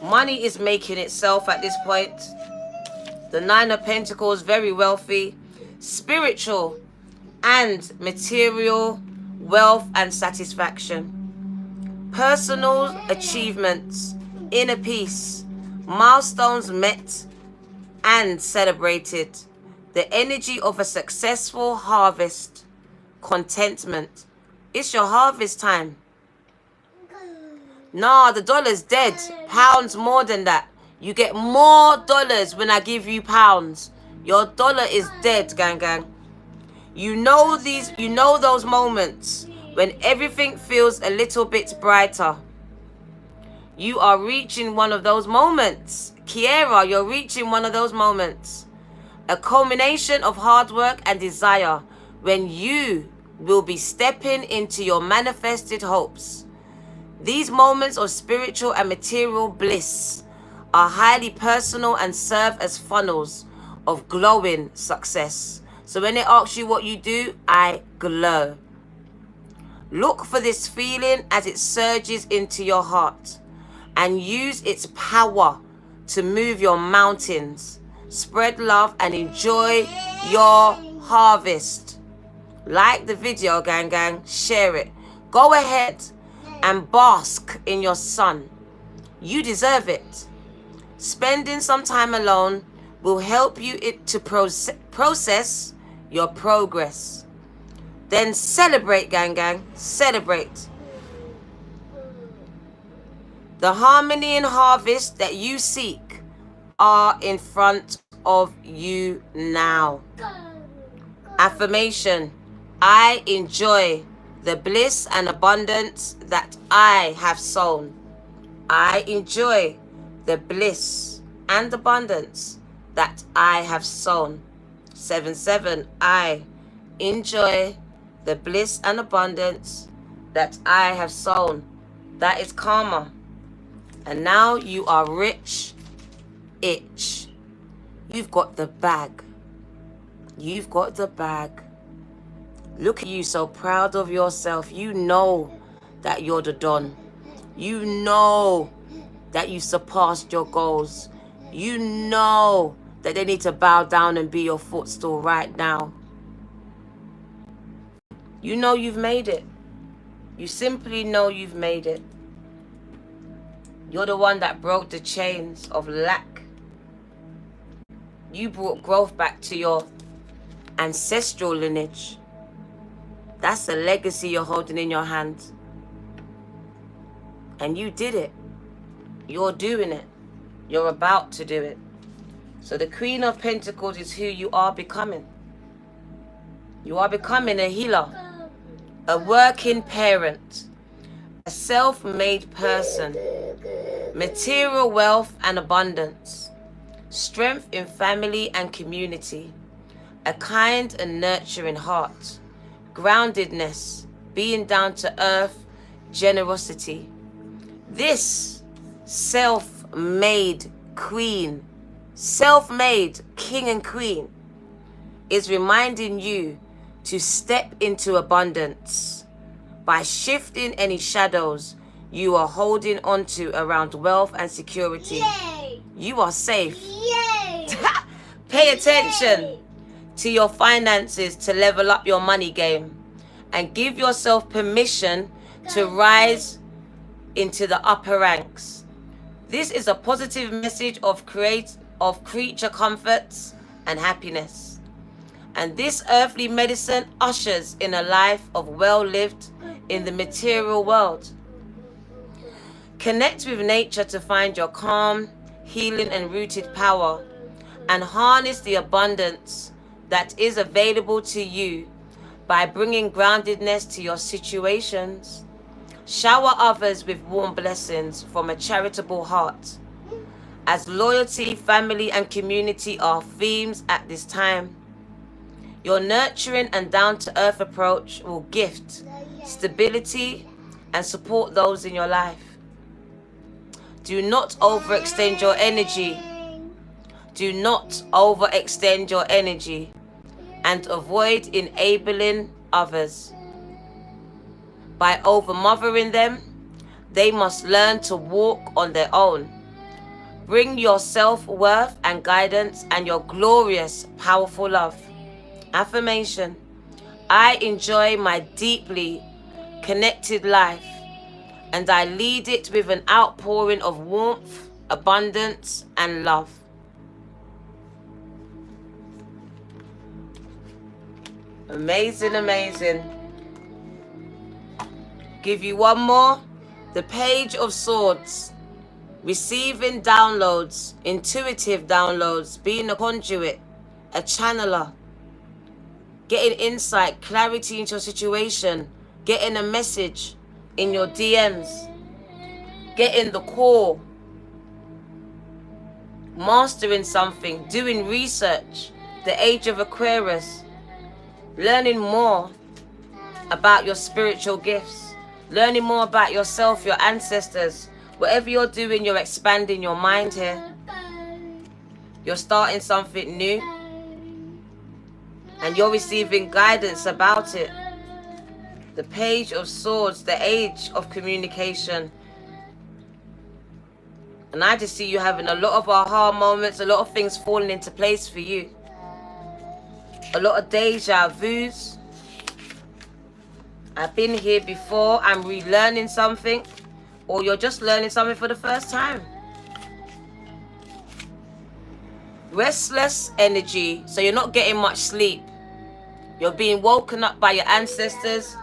Money is making itself at this point. The 9 of Pentacles, very wealthy. Spiritual and material wealth and satisfaction. Personal achievements. Inner peace. Milestones met and celebrated. The energy of a successful harvest. Contentment. It's your harvest time. Nah, the dollar's dead. Pounds more than that. You get more dollars when I give you pounds. Your dollar is dead, gang gang. You know those moments when everything feels a little bit brighter. You are reaching one of those moments. Kiera, you're reaching one of those moments. A culmination of hard work and desire when you will be stepping into your manifested hopes. These moments of spiritual and material bliss are highly personal and serve as funnels of glowing success. So when they ask you what you do, I glow. Look for this feeling as it surges into your heart and use its power to move your mountains. Spread love and enjoy your harvest. Like the video, gang gang. Share it. Go ahead and bask in your sun. You deserve it. Spending some time alone will help you to process your progress. Then celebrate, gang gang. Celebrate. The harmony and harvest that you seek are in front of you now. Affirmation. I enjoy the bliss and abundance that I have sown. I enjoy the bliss and abundance that I have sown. 7-7. I enjoy the bliss and abundance that I have sown. That is karma. And now you are rich, itch. You've got the bag. You've got the bag. Look at you, so proud of yourself. You know that you're the Don. You know that you surpassed your goals. You know that they need to bow down and be your footstool right now. You know you've made it. You simply know you've made it. You're the one that broke the chains of lack. You brought growth back to your ancestral lineage. That's a legacy you're holding in your hand. And you did it. You're doing it. You're about to do it. So the Queen of Pentacles is who you are becoming. You are becoming a healer, a working parent, a self-made person, material wealth and abundance, strength in family and community, a kind and nurturing heart, groundedness, being down to earth, generosity. This self-made queen, self-made king and queen is reminding you to step into abundance by shifting any shadows you are holding onto around wealth and security. Yay! You are safe. Yay! Pay attention Yay! to your finances to level up your money game and give yourself permission to rise into the upper ranks. This is a positive message of creature comforts and happiness. And this earthly medicine ushers in a life of well lived in the material world. Connect with nature to find your calm, healing and rooted power, and harness the abundance that is available to you by bringing groundedness to your situations. Shower others with warm blessings from a charitable heart, as loyalty, family and community are themes at this time. Your nurturing and down-to-earth approach will gift stability and support those in your life. Do not overextend your energy. Do not overextend your energy and avoid enabling others. By overmothering them, they must learn to walk on their own. Bring your self-worth and guidance and your glorious, powerful love. Affirmation: I enjoy my deeply connected life, and I lead it with an outpouring of warmth, abundance, and love. Amazing, amazing. Give you one more. The Page of Swords. Receiving downloads, intuitive downloads, being a conduit, a channeler. Getting insight, clarity into your situation. Getting a message in your DMs. Getting the call. Mastering something, doing research. The Age of Aquarius. Learning more about your spiritual gifts. Learning more about yourself, your ancestors. Whatever you're doing, you're expanding your mind here. You're starting something new. And you're receiving guidance about it. The Page of Swords, the age of communication. And I just see you having a lot of aha moments, a lot of things falling into place for you. A lot of deja vus. I've been here before, I'm relearning something. Or you're just learning something for the first time. Restless energy, so you're not getting much sleep. You're being woken up by your ancestors.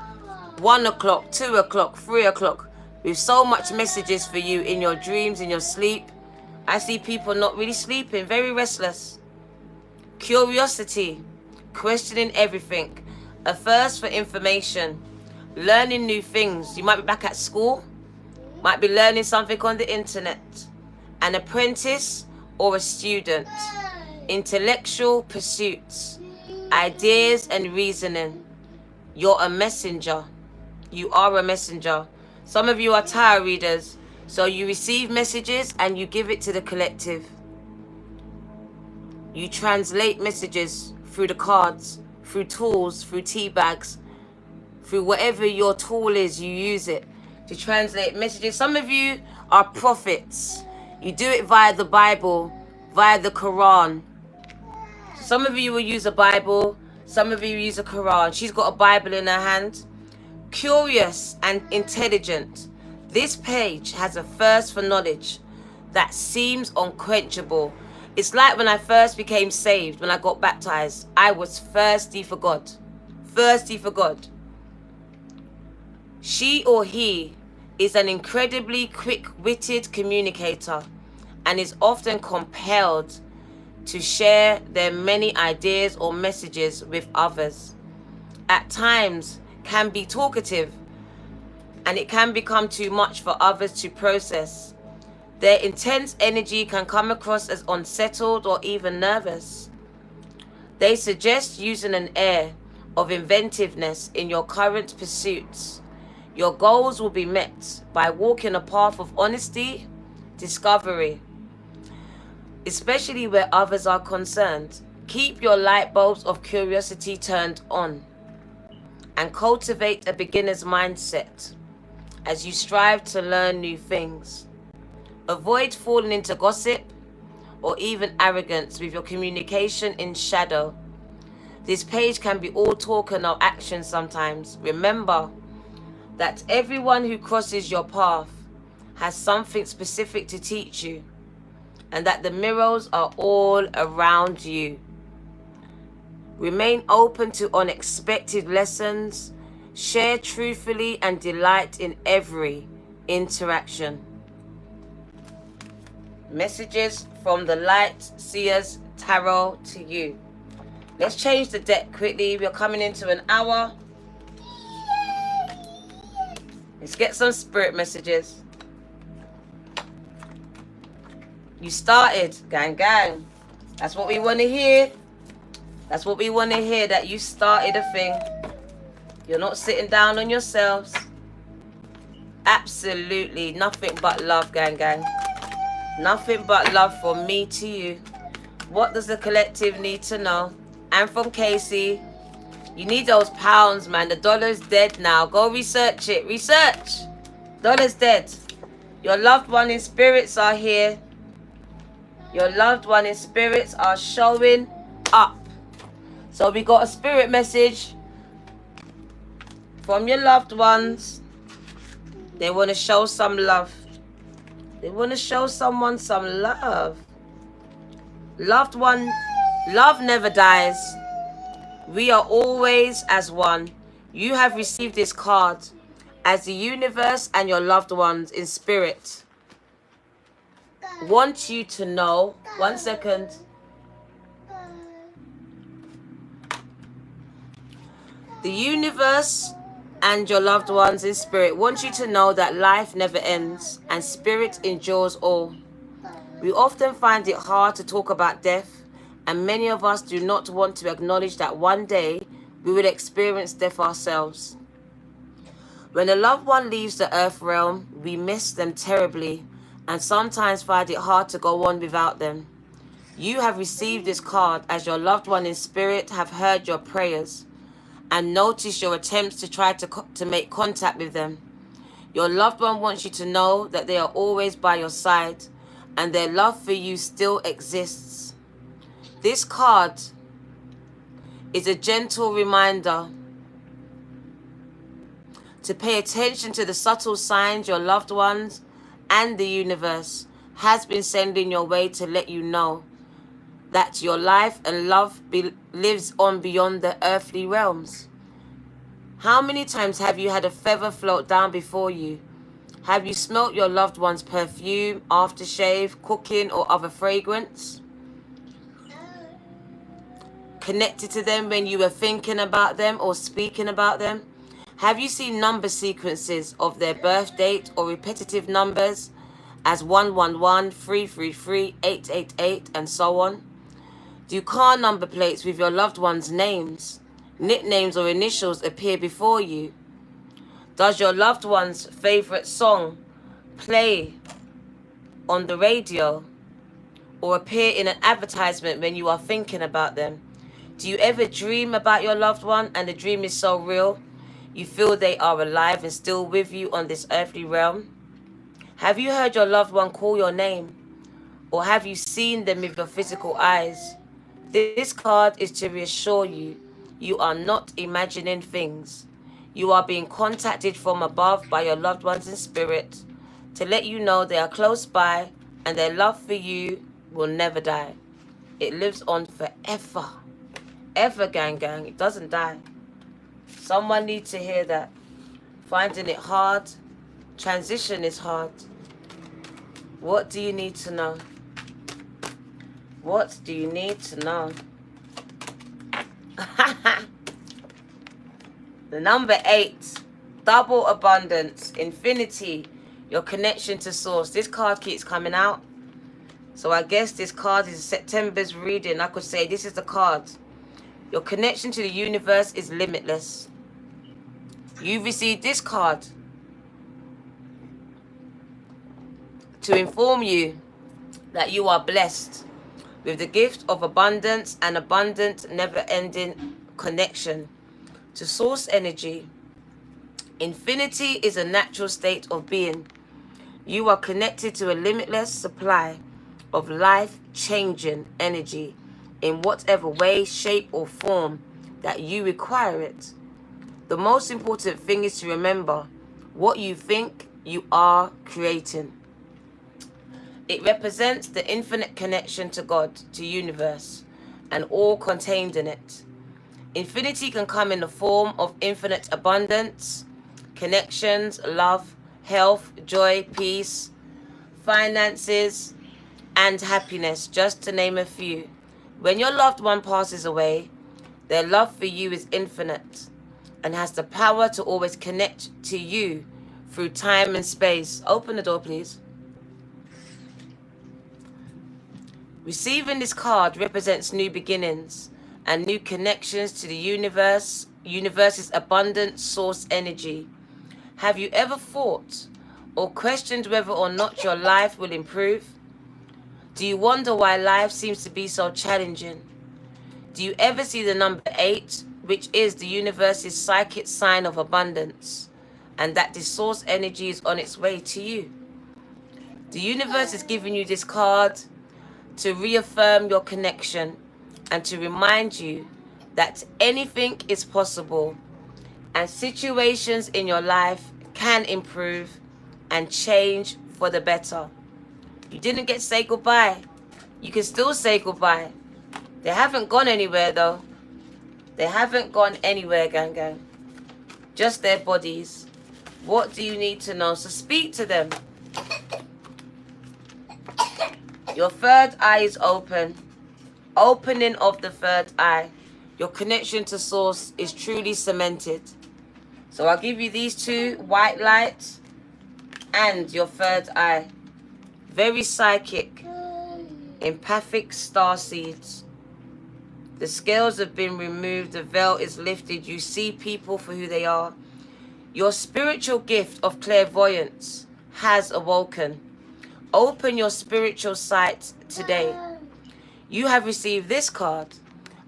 1 o'clock, 2 o'clock, 3 o'clock. With so much messages for you in your dreams, in your sleep. I see people not really sleeping, very restless. Curiosity, questioning everything. A thirst for information. Learning new things. You might be back at school. Might be learning something on the internet. An apprentice or a student. Intellectual pursuits. Ideas and reasoning. You're a messenger. You are a messenger. Some of you are tarot readers. So you receive messages and you give it to the collective. You translate messages through the cards, through tools, through tea bags, through whatever your tool is, you use it to translate messages. Some of you are prophets. You do it via the Bible, via the Quran. Some of you will use a Bible. Some of you use a Quran. She's got a Bible in her hand. Curious and intelligent. This page has a thirst for knowledge that seems unquenchable. It's like when I first became saved, when I got baptized, I was thirsty for God. Thirsty for God. She or he is an incredibly quick-witted communicator and is often compelled to share their many ideas or messages with others. At times can be talkative, and it can become too much for others to process. Their intense energy can come across as unsettled or even nervous. They suggest using an air of inventiveness in your current pursuits. Your goals will be met by walking a path of honesty, discovery, especially where others are concerned. Keep your light bulbs of curiosity turned on and cultivate a beginner's mindset as you strive to learn new things. Avoid falling into gossip or even arrogance with your communication in shadow. This page can be all talk and no action sometimes. Remember that everyone who crosses your path has something specific to teach you, and that the mirrors are all around you. Remain open to unexpected lessons. Share truthfully and delight in every interaction. Messages from the Light Seers Tarot to you. Let's change the deck quickly. We're coming into an hour. Let's get some spirit messages. You started, gang, gang. That's what we want to hear. That's what we want to hear, that you started a thing. You're not sitting down on yourselves. Absolutely nothing but love, gang, gang. Nothing but love from me to you. What does the collective need to know? And from Casey, you need those pounds, man. The dollar's dead now. Go research it. Research. Dollar's dead. Your loved one in spirits are here. Your loved one in spirits are showing up. So we got a spirit message from your loved ones. They want to show some love. They want to show someone some love. Loved one, love never dies. We are always as one. You have received this card as the universe and your loved ones in spirit want you to know. 1 second. The universe and your loved ones in spirit want you to know that life never ends and spirit endures all. We often find it hard to talk about death, and many of us do not want to acknowledge that one day we will experience death ourselves. When a loved one leaves the earth realm, we miss them terribly and sometimes find it hard to go on without them. You have received this card as your loved one in spirit have heard your prayers and noticed your attempts to try to make contact with them. Your loved one wants you to know that they are always by your side and their love for you still exists. This card is a gentle reminder to pay attention to the subtle signs your loved ones and the universe has been sending your way to let you know that your life and love lives on beyond the earthly realms. How many times have you had a feather float down before you? Have you smelt your loved one's perfume, aftershave, cooking, or other fragrance? Connected to them when you were thinking about them or speaking about them? Have you seen number sequences of their birth date or repetitive numbers as 111, 333, 888, and so on? Do car number plates with your loved one's names, nicknames, or initials appear before you? Does your loved one's favorite song play on the radio or appear in an advertisement when you are thinking about them? Do you ever dream about your loved one and the dream is so real you feel they are alive and still with you on this earthly realm? Have you heard your loved one call your name? Or have you seen them with your physical eyes? This card is to reassure you, you are not imagining things. You are being contacted from above by your loved ones in spirit to let you know they are close by and their love for you will never die. It lives on forever. Ever, gang, gang. It doesn't die. Someone needs to hear that. Finding it hard Transition is hard. What do you need to know? What do you need to know? The number 8, double abundance, infinity, your connection to source. This card keeps coming out. So I guess this card is September's reading. I could say this is the card. Your connection to the universe is limitless. You've received this card to inform you that you are blessed with the gift of abundance and abundant, never-ending connection to source energy. Infinity is a natural state of being. You are connected to a limitless supply of life-changing energy in whatever way, shape, or form that you require it. The most important thing is to remember what you think you are creating. It represents the infinite connection to God, to universe, and all contained in it. Infinity can come in the form of infinite abundance, connections, love, health, joy, peace, finances, and happiness, just to name a few. When your loved one passes away, their love for you is infinite and has the power to always connect to you through time and space. Open the door, please. Receiving this card represents new beginnings and new connections to the universe's abundant source energy. Have you ever thought or questioned whether or not your life will improve? Do you wonder why life seems to be so challenging? Do you ever see the number 8, which is the universe's psychic sign of abundance, and that this source energy is on its way to you? The universe is giving you this card to reaffirm your connection and to remind you that anything is possible and situations in your life can improve and change for the better. You didn't get to say goodbye. You can still say goodbye. They haven't gone anywhere though. They haven't gone anywhere, gang. Just their bodies. What do you need to know? So speak to them. Your third eye is open. Opening of the third eye. Your connection to source is truly cemented. So I'll give you these two, white light and your third eye. Very psychic, empathic star seeds. The scales have been removed, the veil is lifted. You see people for who they are. Your spiritual gift of clairvoyance has awoken. Open your spiritual sight today. You have received this card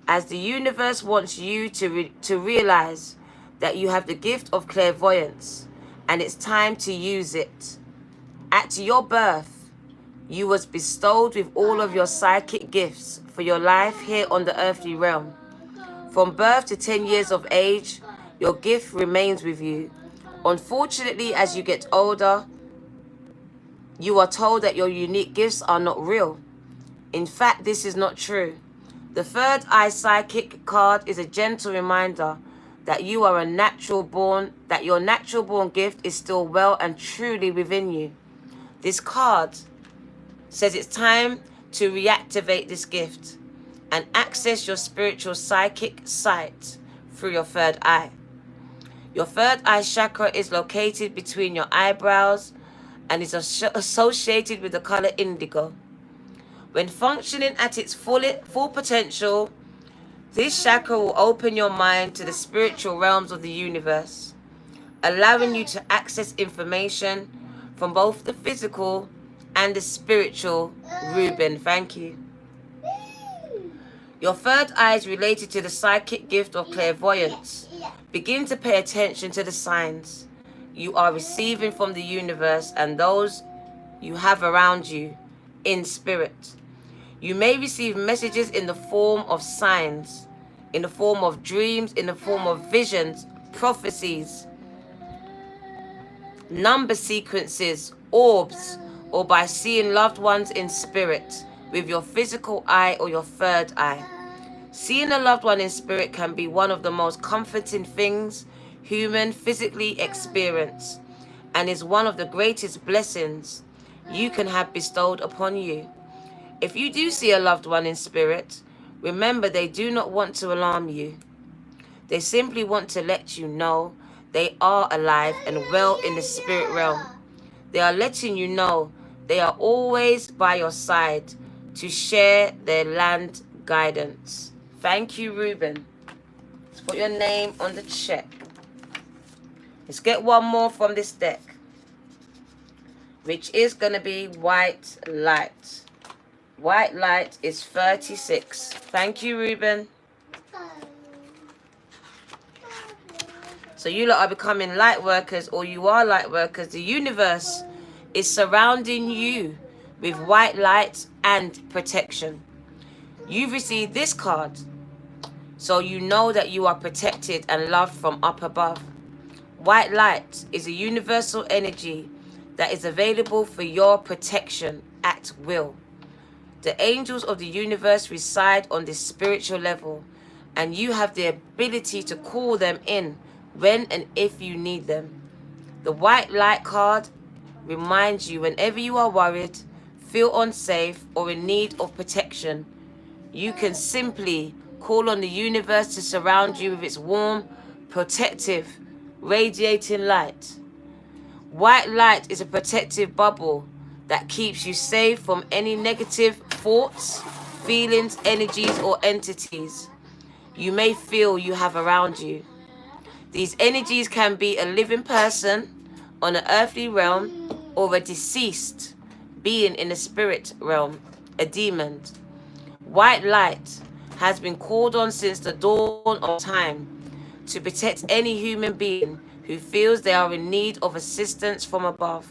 as the universe wants you to realize that you have the gift of clairvoyance and it's time to use it. At your birth, you was bestowed with all of your psychic gifts for your life here on the earthly realm. From birth to 10 years of age, your gift remains with you. Unfortunately, as you get older, you are told that your unique gifts are not real. In fact, this is not true. The third eye psychic card is a gentle reminder that you are that your natural born gift is still well and truly within you. This card says it's time to reactivate this gift and access your spiritual psychic sight through your third eye. Your third eye chakra is located between your eyebrows and is associated with the color indigo. When functioning at its full potential, this chakra will open your mind to the spiritual realms of the universe, allowing you to access information from both the physical and the spiritual. Ruben, thank you. Your third eye is related to the psychic gift of clairvoyance. Begin to pay attention to the signs you are receiving from the universe and those you have around you in spirit. You may receive messages in the form of signs, in the form of dreams, in the form of visions, prophecies, number sequences, orbs, or by seeing loved ones in spirit with your physical eye or your third eye. Seeing a loved one in spirit can be one of the most comforting things human physically experience, and is one of the greatest blessings you can have bestowed upon you. If you do see a loved one in spirit, remember they do not want to alarm you. They simply want to let you know they are alive and well in the spirit realm. They are letting you know they are always by your side to share their land guidance. Thank you, Ruben. Let's put your name on the check. Let's get one more from this deck, which is going to be white light. White light is 36. Thank you, Ruben. So you lot are becoming light workers, or you are light workers. The universe is surrounding you with white light and protection. You've received this card, so you know that you are protected and loved from up above. White light is a universal energy that is available for your protection at will. The angels of the universe reside on this spiritual level, and you have the ability to call them in when and if you need them. The white light card reminds you whenever you are worried, feel unsafe, or in need of protection, you can simply call on the universe to surround you with its warm, protective, radiating light. White light is a protective bubble that keeps you safe from any negative thoughts, feelings, energies, or entities you may feel you have around you. These energies can be a living person on an earthly realm or a deceased being in the spirit realm, a demon. White light has been called on since the dawn of time to protect any human being who feels they are in need of assistance from above.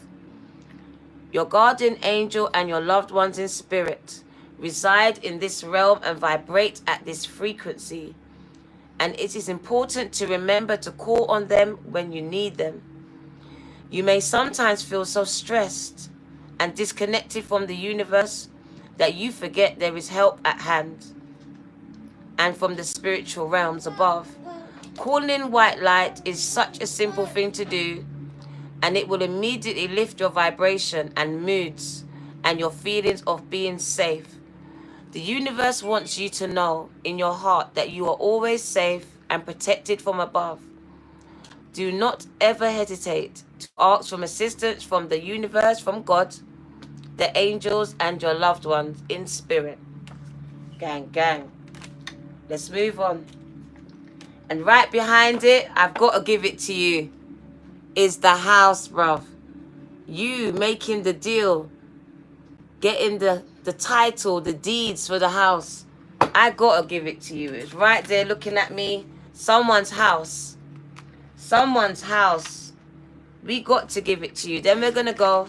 Your guardian angel and your loved ones in spirit reside in this realm and vibrate at this frequency. And it is important to remember to call on them when you need them. You may sometimes feel so stressed and disconnected from the universe that you forget there is help at hand and from the spiritual realms above. Calling in white light is such a simple thing to do, and it will immediately lift your vibration and moods and your feelings of being safe. The universe wants you to know in your heart that you are always safe and protected from above. Do not ever hesitate to ask for assistance from the universe, from God, the angels, and your loved ones in spirit. Gang, gang. Let's move on. And right behind it, I've got to give it to you, is the house, bruv. You making the deal, getting the title, the deeds for the house. I gotta give it to you. It's right there looking at me. Someone's house. Someone's house. We got to give it to you. Then we're gonna go.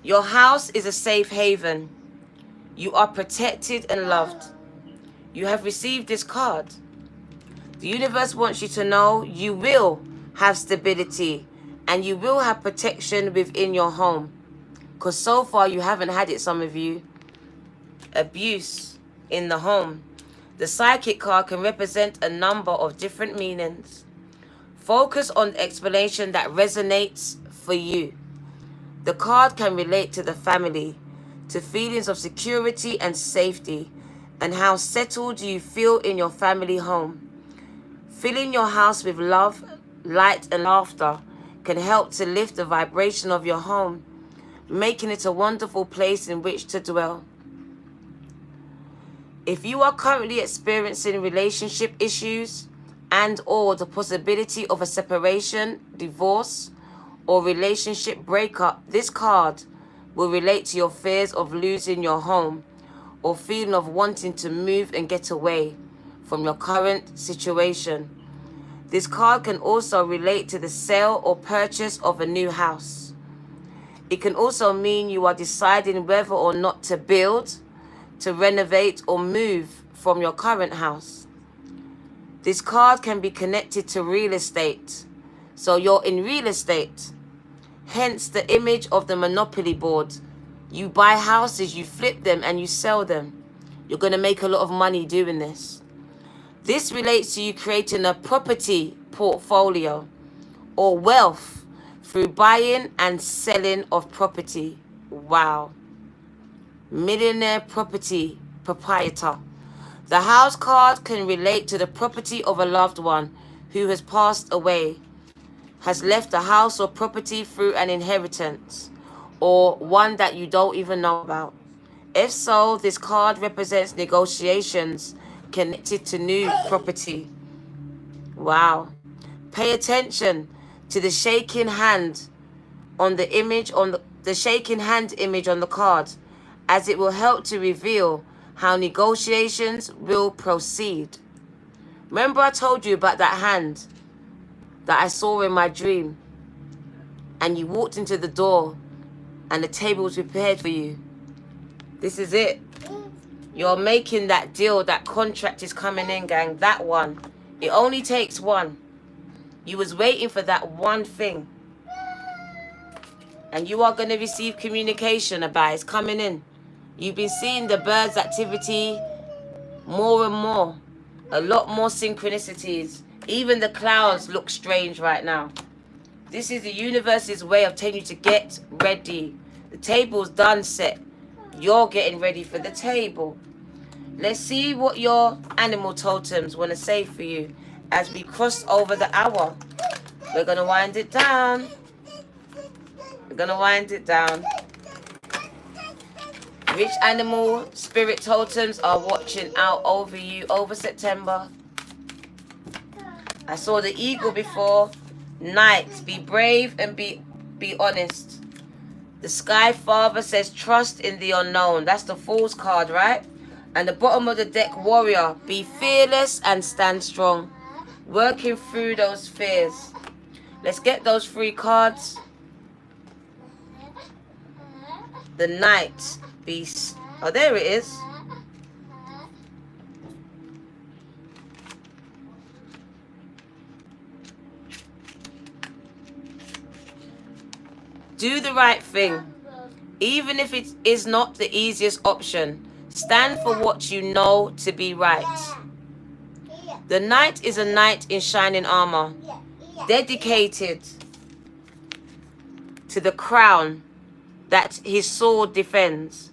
Your house is a safe haven. You are protected and loved. You have received this card. The universe wants you to know you will have stability and you will have protection within your home. Because so far you haven't had it, some of you. Abuse in the home. The psychic card can represent a number of different meanings. Focus on the explanation that resonates for you. The card can relate to the family, to feelings of security and safety, and how settled you feel in your family home. Filling your house with love, light, and laughter can help to lift the vibration of your home, making it a wonderful place in which to dwell. If you are currently experiencing relationship issues and or the possibility of a separation, divorce, or relationship breakup, this card will relate to your fears of losing your home or feeling of wanting to move and get away from your current situation. This card can also relate to the sale or purchase of a new house. It can also mean you are deciding whether or not to build, to renovate, or move from your current house. This card can be connected to real estate. So you're in real estate. Hence the image of the Monopoly board. You buy houses, you flip them, and you sell them. You're going to make a lot of money doing this. This relates to you creating a property portfolio or wealth through buying and selling of property. Wow. Millionaire property proprietor. The house card can relate to the property of a loved one who has passed away, has left a house or property through an inheritance, or one that you don't even know about. If so, this card represents negotiations connected to new property. Wow. Pay attention to the shaking hand on the image on the shaking hand image on the card, as it will help to reveal how negotiations will proceed. Remember I told you about that hand that I saw in my dream, and you walked into the door and the table was prepared for you. This is it. You're making that deal. That contract is coming in, gang. That one. It only takes one. You was waiting for that one thing, and you are going to receive communication about it. It's coming in. You've been seeing the birds' activity more and more. A lot more synchronicities. Even the clouds look strange right now. This is the universe's way of telling you to get ready. The table's done set. You're getting ready for the table. Let's see what your animal totems want to say for you as we cross over the hour. We're going to wind it down. We're going to wind it down. Which animal spirit totems are watching out over you over September? I saw the eagle before. Knight, be brave and be honest. The Sky Father says trust in the unknown. That's the Fool's card, right? And the bottom of the deck, Warrior, be fearless and stand strong. Working through those fears. Let's get those 3 cards. The Knight, oh, there it is. Do the right thing. Even if it is not the easiest option, stand for what you know to be right. The Knight is a knight in shining armor, dedicated to the crown that his sword defends.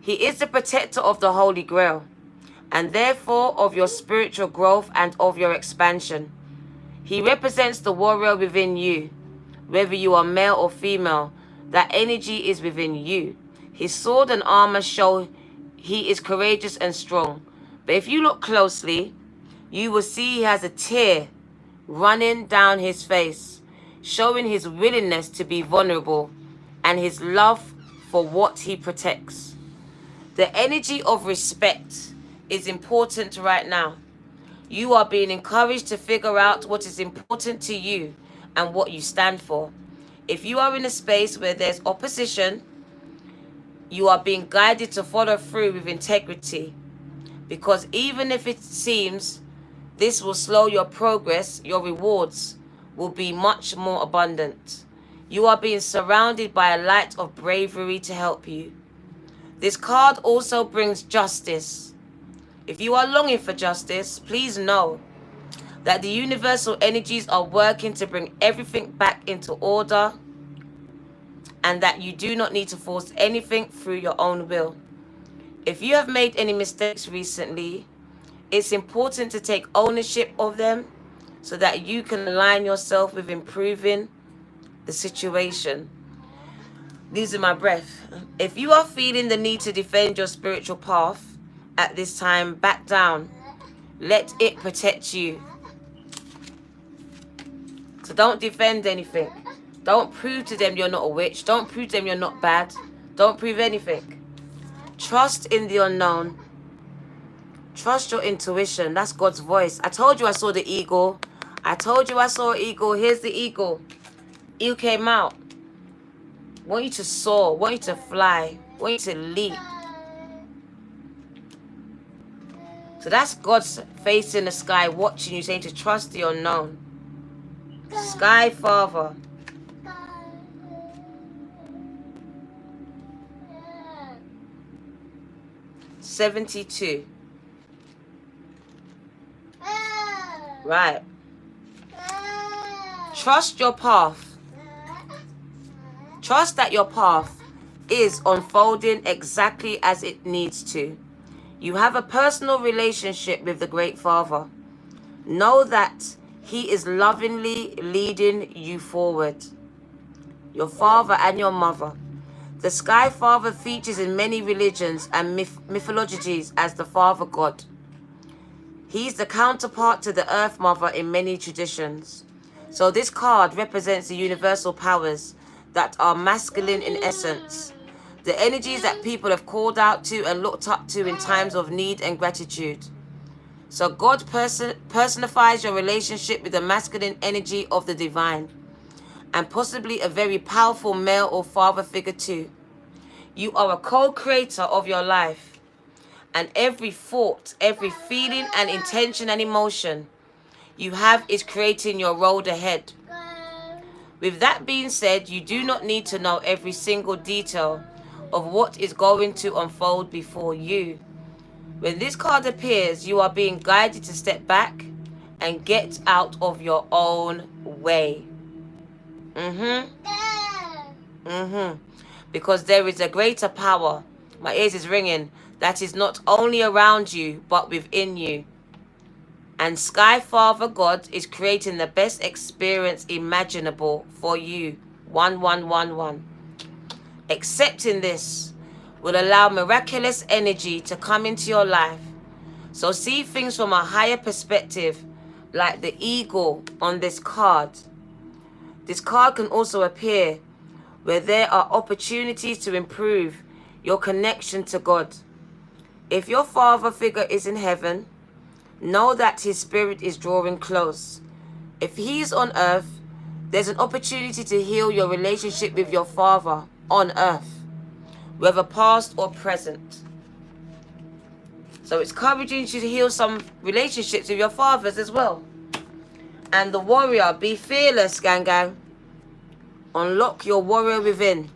He is the protector of the Holy Grail, and therefore of your spiritual growth and of your expansion. He represents the warrior within you. Whether you are male or female, that energy is within you. His sword and armor show he is courageous and strong. But if you look closely, you will see he has a tear running down his face, showing his willingness to be vulnerable and his love for what he protects. The energy of respect is important right now. You are being encouraged to figure out what is important to you and what you stand for. If you are in a space where there's opposition, you are being guided to follow through with integrity. Because even if it seems this will slow your progress, your rewards will be much more abundant. You are being surrounded by a light of bravery to help you. This card also brings justice. If you are longing for justice, please know that the universal energies are working to bring everything back into order, and that you do not need to force anything through your own will. If you have made any mistakes recently, it's important to take ownership of them so that you can align yourself with improving the situation. Losing my breath. If you are feeling the need to defend your spiritual path at this time, back down. Let it protect you. So don't defend anything. Don't prove to them you're not a witch. Don't prove to them you're not bad. Don't prove anything. Trust in the unknown. Trust your intuition. That's God's voice. I told you I saw the eagle. I told you I saw an eagle. Here's the eagle. Eagle came out. Want you to soar. Want you to fly. Want you to leap. So that's God's face in the sky watching you, saying to trust the unknown. Sky Father. $72. Right. Trust your path. Trust that your path is unfolding exactly as it needs to. You have a personal relationship with the Great Father. Know that he is lovingly leading you forward. Your father and your mother. The Sky Father features in many religions and mythologies as the Father God. He's the counterpart to the Earth Mother in many traditions. So this card represents the universal powers that are masculine in essence. The energies that people have called out to and looked up to in times of need and gratitude. So God personifies your relationship with the masculine energy of the divine, and possibly a very powerful male or father figure too. You are a co-creator of your life, and every thought, every feeling and intention and emotion you have is creating your road ahead. With that being said, you do not need to know every single detail of what is going to unfold before you. When this card appears, you are being guided to step back and get out of your own way. Because there is a greater power, my ears is ringing, that is not only around you, but within you. And Sky Father God is creating the best experience imaginable for you. 1111. Accepting this will allow miraculous energy to come into your life. So see things from a higher perspective, like the eagle on this card. This card can also appear where there are opportunities to improve your connection to God. If your father figure is in heaven, know that his spirit is drawing close. If he is on earth, there's an opportunity to heal your relationship with your father on earth, whether past or present. So it's encouraging you to heal some relationships with your fathers as well. And the warrior, be fearless, gang gang. Unlock your warrior within.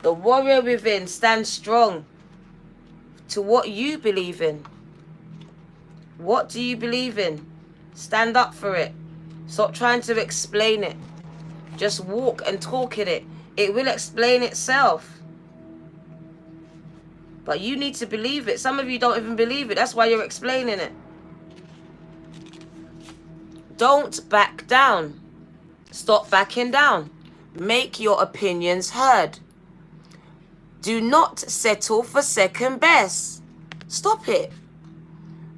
The warrior within stands strong to what you believe in. What do you believe in? Stand up for it. Stop trying to explain it. Just walk and talk in it. It will explain itself. But you need to believe it. Some of you don't even believe it. That's why you're explaining it. Don't back down. Stop backing down. Make your opinions heard. Do not settle for second best. Stop it.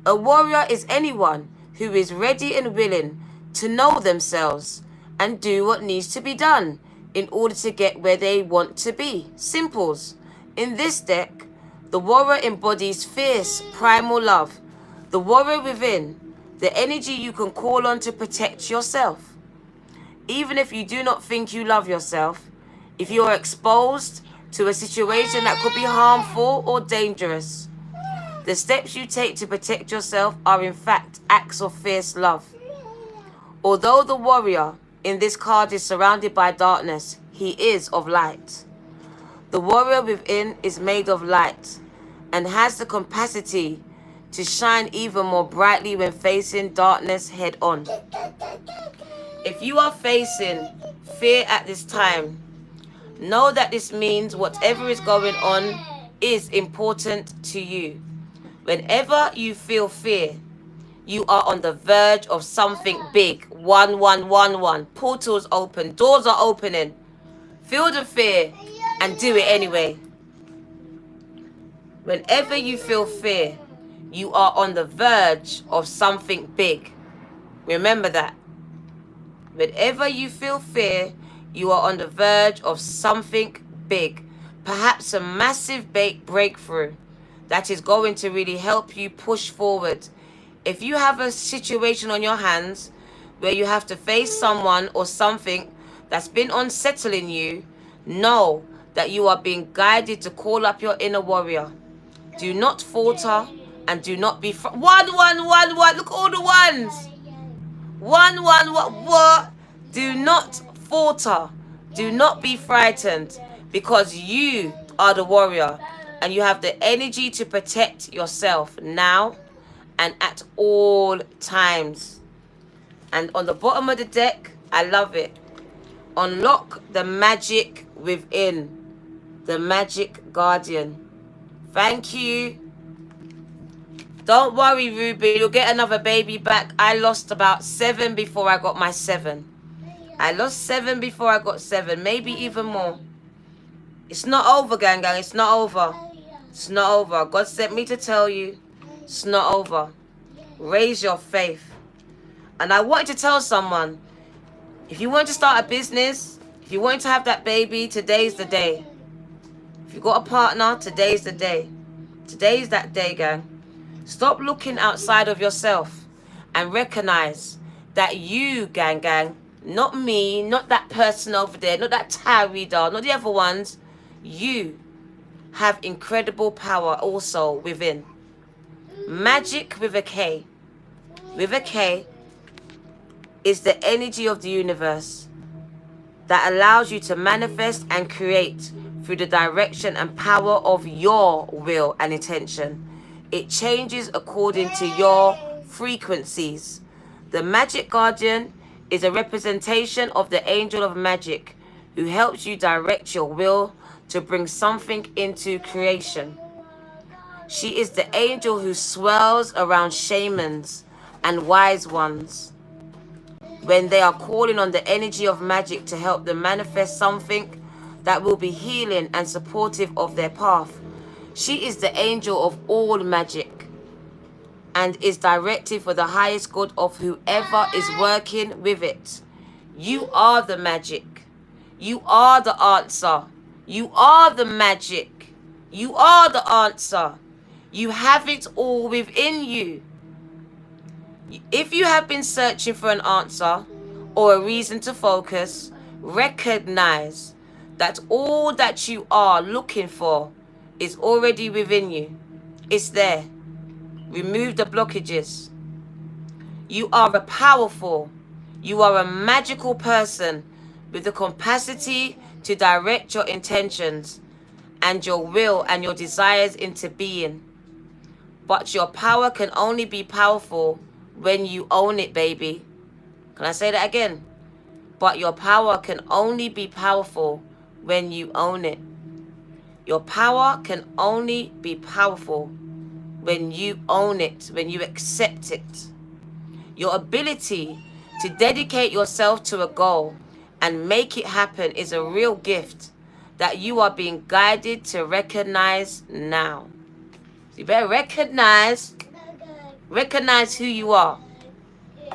A warrior is anyone who is ready and willing to know themselves and do what needs to be done in order to get where they want to be. Simples. In this deck, the warrior embodies fierce, primal love. The warrior within, the energy you can call on to protect yourself. Even if you do not think you love yourself, if you are exposed to a situation that could be harmful or dangerous, the steps you take to protect yourself are in fact acts of fierce love. Although the warrior in this card is surrounded by darkness, he is of light. The warrior within is made of light and has the capacity to shine even more brightly when facing darkness head on. If you are facing fear at this time, know that this means whatever is going on is important to you. Whenever you feel fear, you are on the verge of something big. 1111. Portals open. Doors are opening. Feel the fear and do it anyway. Whenever you feel fear, you are on the verge of something big. Remember that. Whenever you feel fear, you are on the verge of something big. Perhaps a massive breakthrough that is going to really help you push forward. If you have a situation on your hands where you have to face someone or something that's been unsettling you, know that you are being guided to call up your inner warrior. Do not falter and do not be 1111. Look at all the ones. 111. What? Do not falter. Do not be frightened, because you are the warrior and you have the energy to protect yourself now and at all times. And on the bottom of the deck, I love it. Unlock the magic within the magic guardian. Thank you. Don't worry, Ruby, you'll get another baby back. I lost about 7 before I got my 7. I lost 7 before I got 7, maybe even more. It's not over, gang. It's not over. It's not over. God sent me to tell you, it's not over. Raise your faith. And I wanted to tell someone, if you want to start a business, if you want to have that baby, today's the day. If you got a partner, today's the day. Today's that day, gang. Stop looking outside of yourself and recognize that you, gang, not me, not that person over there, not that tarot doll, not the other ones. You have incredible power also within. Magic with a K. With a K is the energy of the universe that allows you to manifest and create through the direction and power of your will and intention. It changes according to your frequencies. The magic guardian is a representation of the angel of magic who helps you direct your will to bring something into creation. She is the angel who swirls around shamans and wise ones when they are calling on the energy of magic to help them manifest something that will be healing and supportive of their path. She is the angel of all magic and is directed for the highest good of whoever is working with it. You are the magic. You are the answer. You are the magic. You are the answer. You have it all within you. If you have been searching for an answer or a reason to focus, recognize that all that you are looking for is already within you. It's there. Remove the blockages. You are a powerful, you are a magical person with the capacity to direct your intentions and your will and your desires into being. But your power can only be powerful when you own it, baby. Can I say that again? But your power can only be powerful when you own it. Your power can only be powerful when you own it, when you accept it. Your ability to dedicate yourself to a goal and make it happen is a real gift that you are being guided to recognize now. So you better recognize who you are.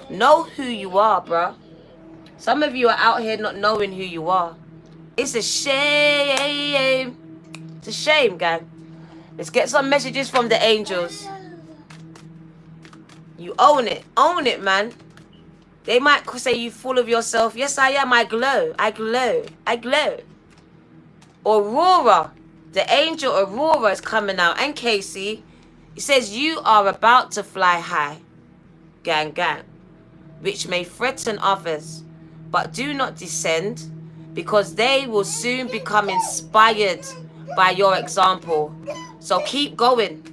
Know who you are, bruh. Some of you are out here not knowing who you are. It's a shame. It's a shame, gang. Let's get some messages from the angels. You own it. Own it, man. They might say you full of yourself. Yes, I am. I glow. I glow. I glow. Aurora. The angel Aurora is coming out. And Casey. It says you are about to fly high. Gang, gang. Which may threaten others. But do not descend. Because they will soon become inspired by your example. So keep going.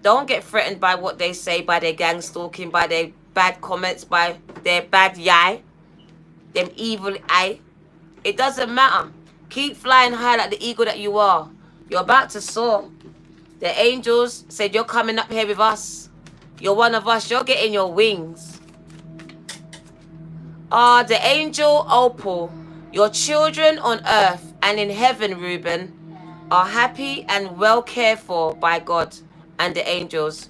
Don't get threatened by what they say, by their gang stalking, by their bad comments, by their bad yai, them evil eye. It doesn't matter. Keep flying high like the eagle that you are. You're about to soar. The angels said you're coming up here with us. You're one of us. You're getting your wings. The angel Opal. Your children on earth and in heaven, Reuben, are happy and well cared for by God and the angels.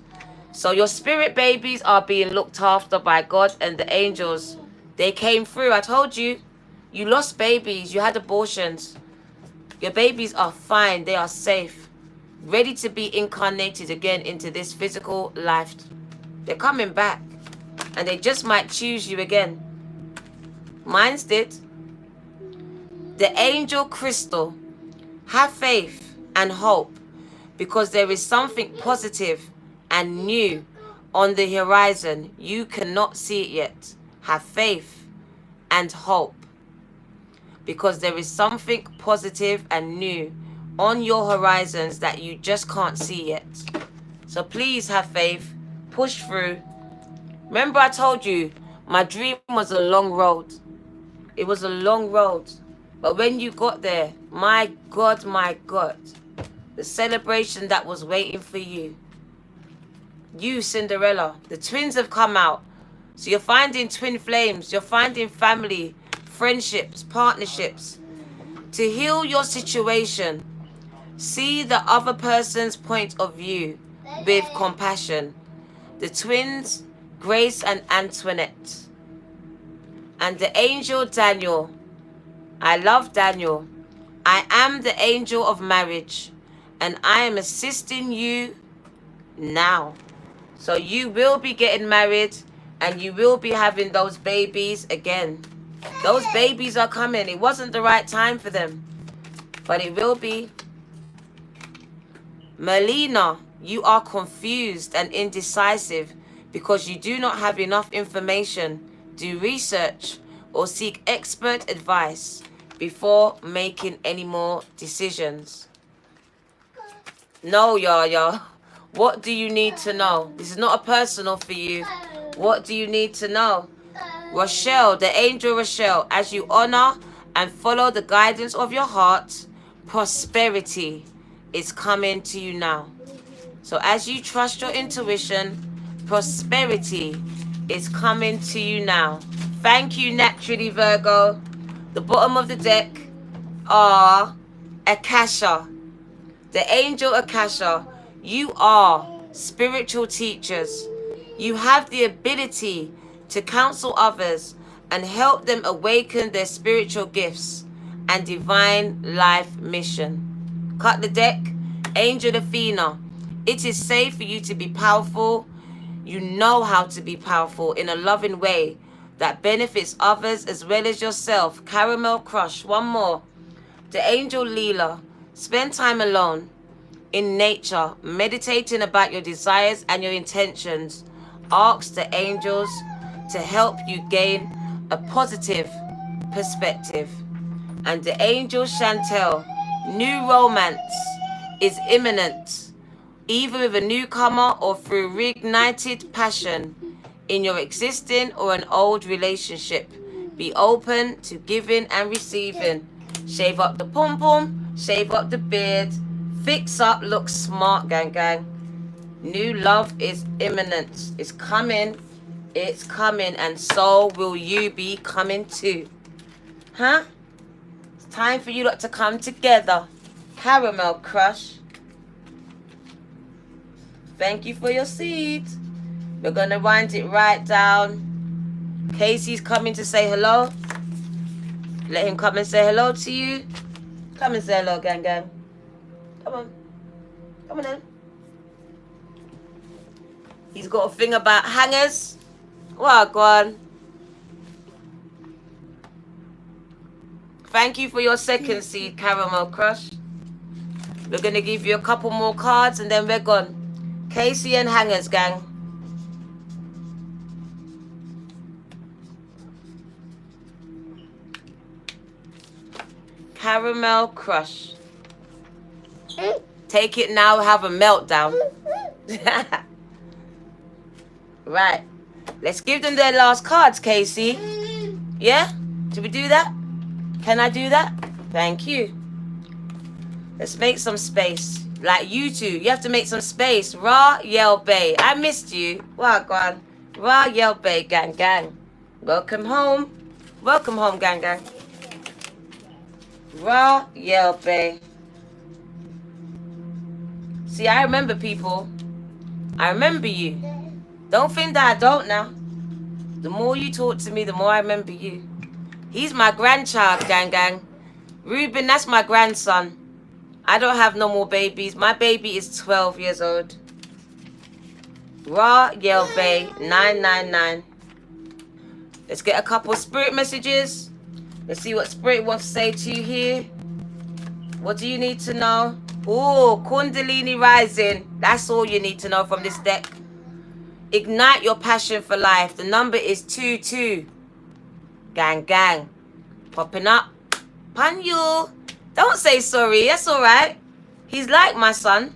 So your spirit babies are being looked after by God and the angels. They came through. I told you, you lost babies. You had abortions. Your babies are fine. They are safe. Ready to be incarnated again into this physical life. They're coming back. And they just might choose you again. Mine's did. The angel crystal. Have faith and hope, because there is something positive and new on the horizon. You cannot see it yet. Have faith and hope, because there is something positive and new on your horizons that you just can't see yet. So please have faith. Push through. Remember I told you, my dream was a long road. It was a long road. But when you got there, my God, the celebration that was waiting for you. You, Cinderella, the twins have come out. So you're finding twin flames. You're finding family, friendships, partnerships. To heal your situation, see the other person's point of view with compassion. The twins, Grace and Antoinette. And the angel Daniel. I love Daniel. I am the angel of marriage, and I am assisting you now. So you will be getting married, and you will be having those babies again. Those babies are coming. It wasn't the right time for them, but it will be. Melina, you are confused and indecisive because you do not have enough information. Do research or seek expert advice before making any more decisions. No, Yaya. What do you need to know? This is not a personal for you. What do you need to know? Rochelle, the angel Rochelle, as you honor and follow the guidance of your heart, prosperity is coming to you now. So as you trust your intuition, prosperity is coming to you now. Thank you, naturally, Virgo. The bottom of the deck are Akasha. The angel Akasha. You are spiritual teachers. You have the ability to counsel others and help them awaken their spiritual gifts and divine life mission. Cut the deck. Angel Athena. It is safe for you to be powerful. You know how to be powerful in a loving way that benefits others as well as yourself. Caramel Crush. One more. The angel Leela. Spend time alone in nature, meditating about your desires and your intentions. Ask the angels to help you gain a positive perspective. And the angel Chantel. New romance is imminent, either with a newcomer or through reignited passion in your existing or an old relationship. Be open to giving and receiving. Shave up the pom-pom, shave up the beard, fix up, look smart, gang gang. New love is imminent. It's coming, and so will you be coming too. Huh? It's time for you lot to come together. Caramel Crush. Thank you for your seed. We're going to wind it right down. Casey's coming to say hello. Let him come and say hello to you. Come and say hello, gang gang. Come on. Come on in. He's got a thing about hangers. Well, go on. Thank you for your second seed, Caramel Crush. We're going to give you a couple more cards and then we're gone. Casey and hangers, gang. Caramel Crush. Take it now, have a meltdown. Right. Let's give them their last cards, Casey. Yeah? Should we do that? Can I do that? Thank you. Let's make some space. Like you two, you have to make some space. Ra Yel Bay. I missed you. Well, go on. Ra Yel Bay, gang gang. Welcome home. Welcome home, gang gang. Ra Yel Bay. See, I remember people. I remember you. Don't think that I don't now. The more you talk to me, the more I remember you. He's my grandchild, gang gang. Ruben, that's my grandson. I don't have no more babies. My baby is 12 years old. Ra Yel Bay 999. Let's get a couple spirit messages. Let's see what spirit wants to say to you here. What do you need to know? Oh, Kundalini rising. That's all you need to know from this deck. Ignite your passion for life. The number is 22. Gang gang. Popping up. Panyu. Don't say sorry. That's all right. He's like my son,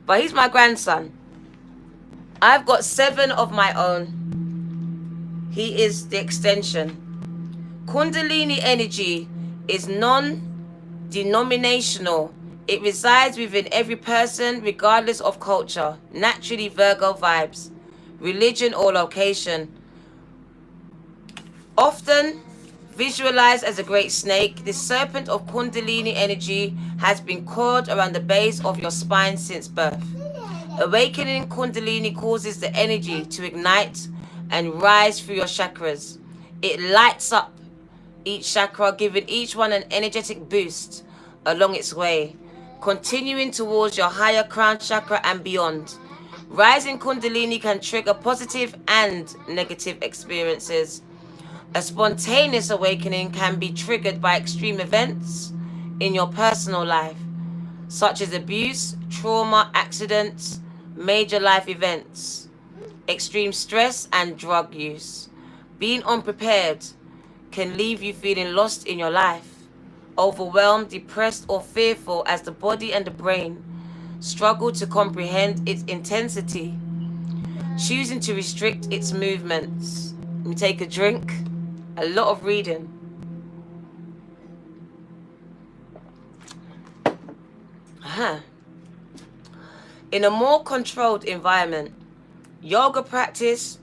but he's my grandson. I've got 7 of my own. He is the extension. Kundalini energy is non-denominational. It resides within every person, regardless of culture. Naturally, Virgo vibes, religion or location. Often visualized as a great snake, this serpent of Kundalini energy has been coiled around the base of your spine since birth. Awakening Kundalini causes the energy to ignite and rise through your chakras. It lights up each chakra, giving each one an energetic boost along its way, continuing towards your higher crown chakra and beyond. Rising Kundalini can trigger positive and negative experiences. A spontaneous awakening can be triggered by extreme events in your personal life, such as abuse, trauma, accidents, major life events, extreme stress, and drug use. Being unprepared can leave you feeling lost in your life, overwhelmed, depressed, or fearful as the body and the brain struggle to comprehend its intensity, choosing to restrict its movements. Let me take a drink. A lot of reading. In a more controlled environment, yoga practice,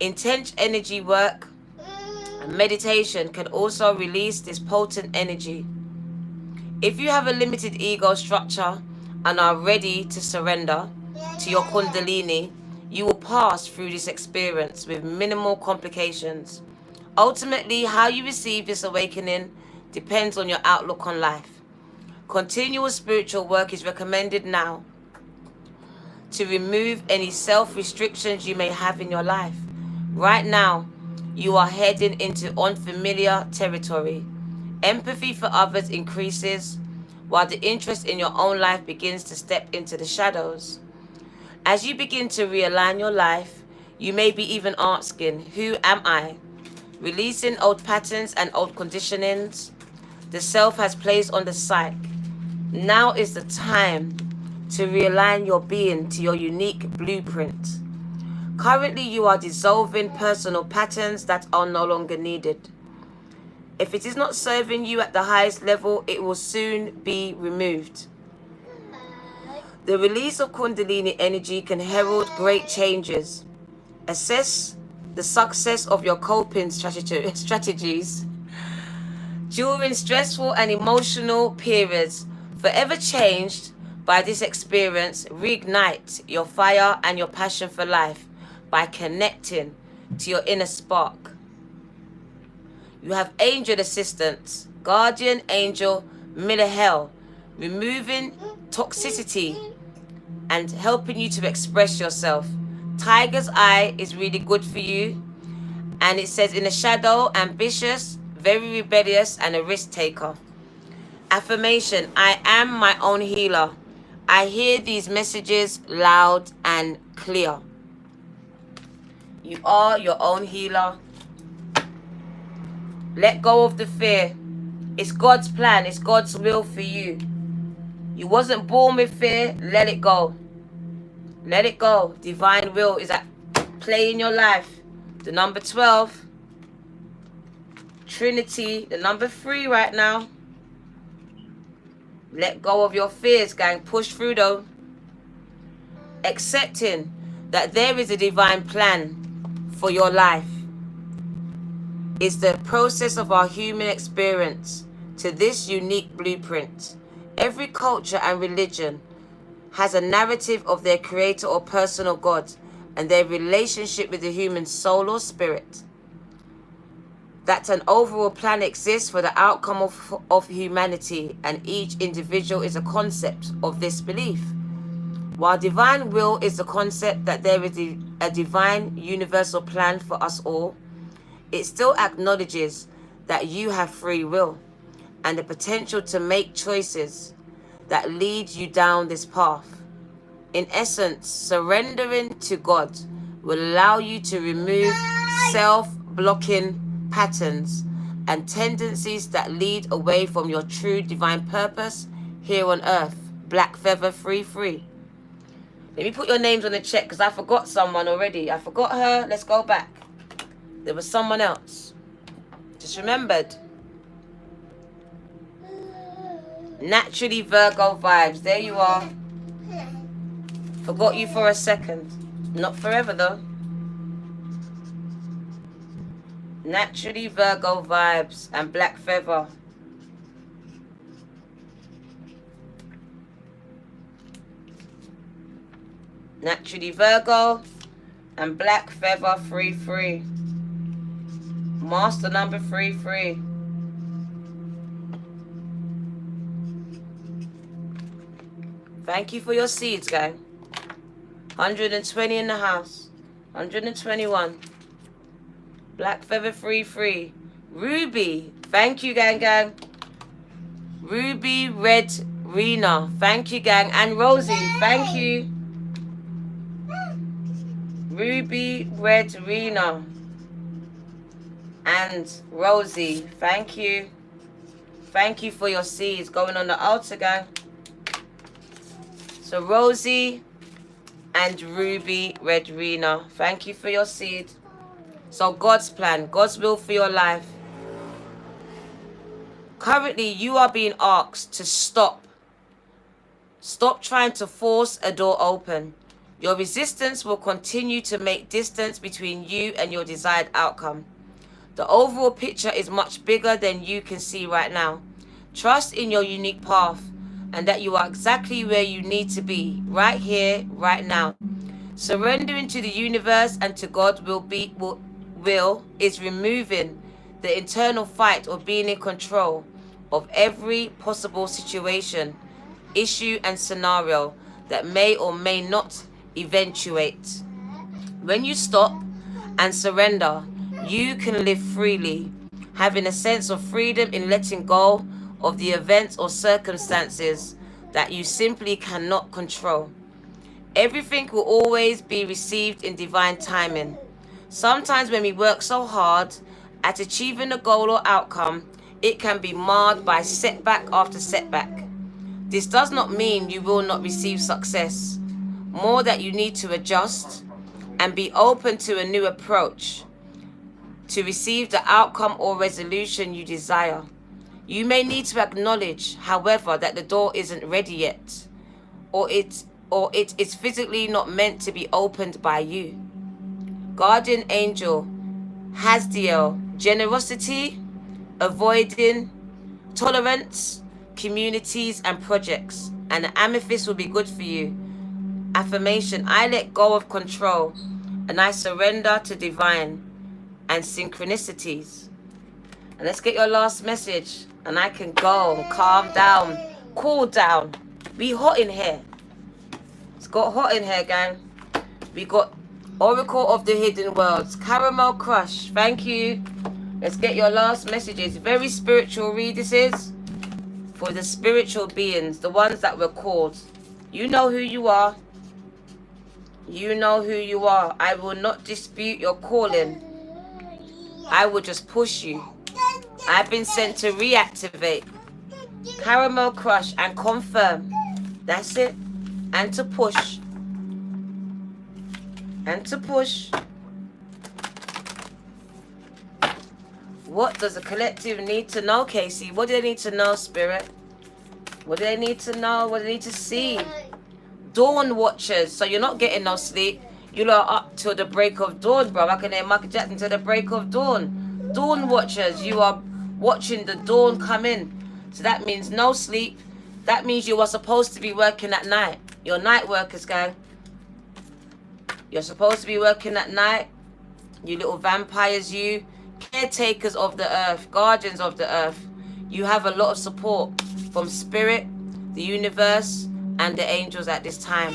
intense energy work, and meditation can also release this potent energy. If you have a limited ego structure and are ready to surrender to your Kundalini, you will pass through this experience with minimal complications. Ultimately, how you receive this awakening depends on your outlook on life. Continuous spiritual work is recommended now to remove any self-restrictions you may have in your life. Right now, you are heading into unfamiliar territory. Empathy for others increases, while the interest in your own life begins to step into the shadows. As you begin to realign your life, you may be even asking, who am I? Releasing old patterns and old conditionings the self has placed on the psyche. Now is the time to realign your being to your unique blueprint. Currently, you are dissolving personal patterns that are no longer needed. If it is not serving you at the highest level, it will soon be removed. The release of Kundalini energy can herald great changes. Assess the success of your coping strategies during stressful and emotional periods. Forever changed by this experience, reignite your fire and your passion for life by connecting to your inner spark. You have angel assistance, guardian angel Milahel, removing toxicity and helping you to express yourself. Tiger's Eye is really good for you. And it says, in the shadow, ambitious, very rebellious, and a risk taker. Affirmation, I am my own healer. I hear these messages loud and clear. You are your own healer. Let go of the fear. It's God's plan. It's God's will for you. You wasn't born with fear. Let it go. Let it go. Divine will is at play in your life. The number 12. Trinity. The number 3 right now. Let go of your fears, gang. Push through though. Accepting that there is a divine plan for your life. It's the process of our human experience to this unique blueprint. Every culture and religion has a narrative of their creator or personal God and their relationship with the human soul or spirit. That an overall plan exists for the outcome of humanity, and each individual is a concept of this belief. While divine will is the concept that there is a divine universal plan for us all, it still acknowledges that you have free will and the potential to make choices that lead you down this path. In essence, surrendering to God will allow you to remove self-blocking patterns and tendencies that lead away from your true divine purpose here on earth. Black feather, free. Let me put your names on the check because I forgot someone already. I forgot her. Let's go back. There was someone else. Just remembered. Naturally Virgo vibes. There you are. Forgot you for a second. Not forever though. Naturally Virgo vibes and black feather. Naturally Virgo and black feather 3-3. Master number 3-3. Thank you for your seeds, gang. 120 in the house. 121. Black feather 3-3. Ruby. Thank you, gang. Ruby Red Rena. Thank you, gang. And Rosie. Thank you. Ruby Red Rena. And Rosie. Thank you. Thank you for your seeds going on the altar, gang. So Rosie and Ruby Red Rena, thank you for your seed. So God's plan, God's will for your life. Currently, you are being asked to stop. Stop trying to force a door open. Your resistance will continue to make distance between you and your desired outcome. The overall picture is much bigger than you can see right now. Trust in your unique path and that you are exactly where you need to be, right here, right now. Surrendering to the universe and to God will is removing the internal fight of being in control of every possible situation, issue, and scenario that may or may not eventuate. When you stop and surrender, you can live freely, having a sense of freedom in letting go of the events or circumstances that you simply cannot control. Everything will always be received in divine timing. Sometimes when we work so hard at achieving a goal or outcome, it can be marred by setback after setback. This does not mean you will not receive success, more that you need to adjust and be open to a new approach to receive the outcome or resolution you desire. You may need to acknowledge, however, that the door isn't ready yet, or it is physically not meant to be opened by you. Guardian Angel Hasdiel, generosity, avoiding, tolerance, communities and projects, and the amethyst will be good for you. Affirmation, I let go of control and I surrender to divine and synchronicities. And let's get your last message. And I can go and calm down, cool down. Be hot in here. It's got hot in here, gang. We got Oracle of the Hidden Worlds, Caramel Crush. Thank you. Let's get your last messages. Very spiritual read this is. For the spiritual beings, the ones that were called. You know who you are. You know who you are. I will not dispute your calling. I will just push you. I've been sent to reactivate, Caramel Crush, and confirm. That's it. And to push. And to push. What does the collective need to know, Casey? What do they need to know, Spirit? What do they need to know? What do they need to see? Dawn watchers. So you're not getting no sleep. You lot are up till the break of dawn, bro. I can hear Michael Jackson till the break of dawn. Dawn watchers. You are watching the dawn come in. So that means no sleep. That means you are supposed to be working at night. You're night workers, gang. You're supposed to be working at night. You little vampires, you. Caretakers of the earth. Guardians of the earth. You have a lot of support from spirit, the universe, and the angels at this time.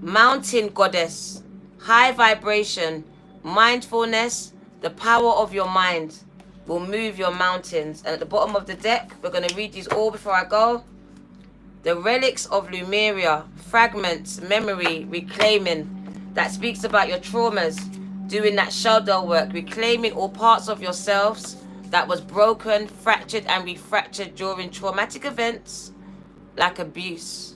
Mountain goddess. High vibration. Mindfulness. The power of your mind will move your mountains. And at the bottom of the deck, we're going to read these all before I go. The relics of Lemuria, fragments, memory, reclaiming. That speaks about your traumas, doing that shadow work, reclaiming all parts of yourselves that was broken, fractured, and refractured during traumatic events like abuse.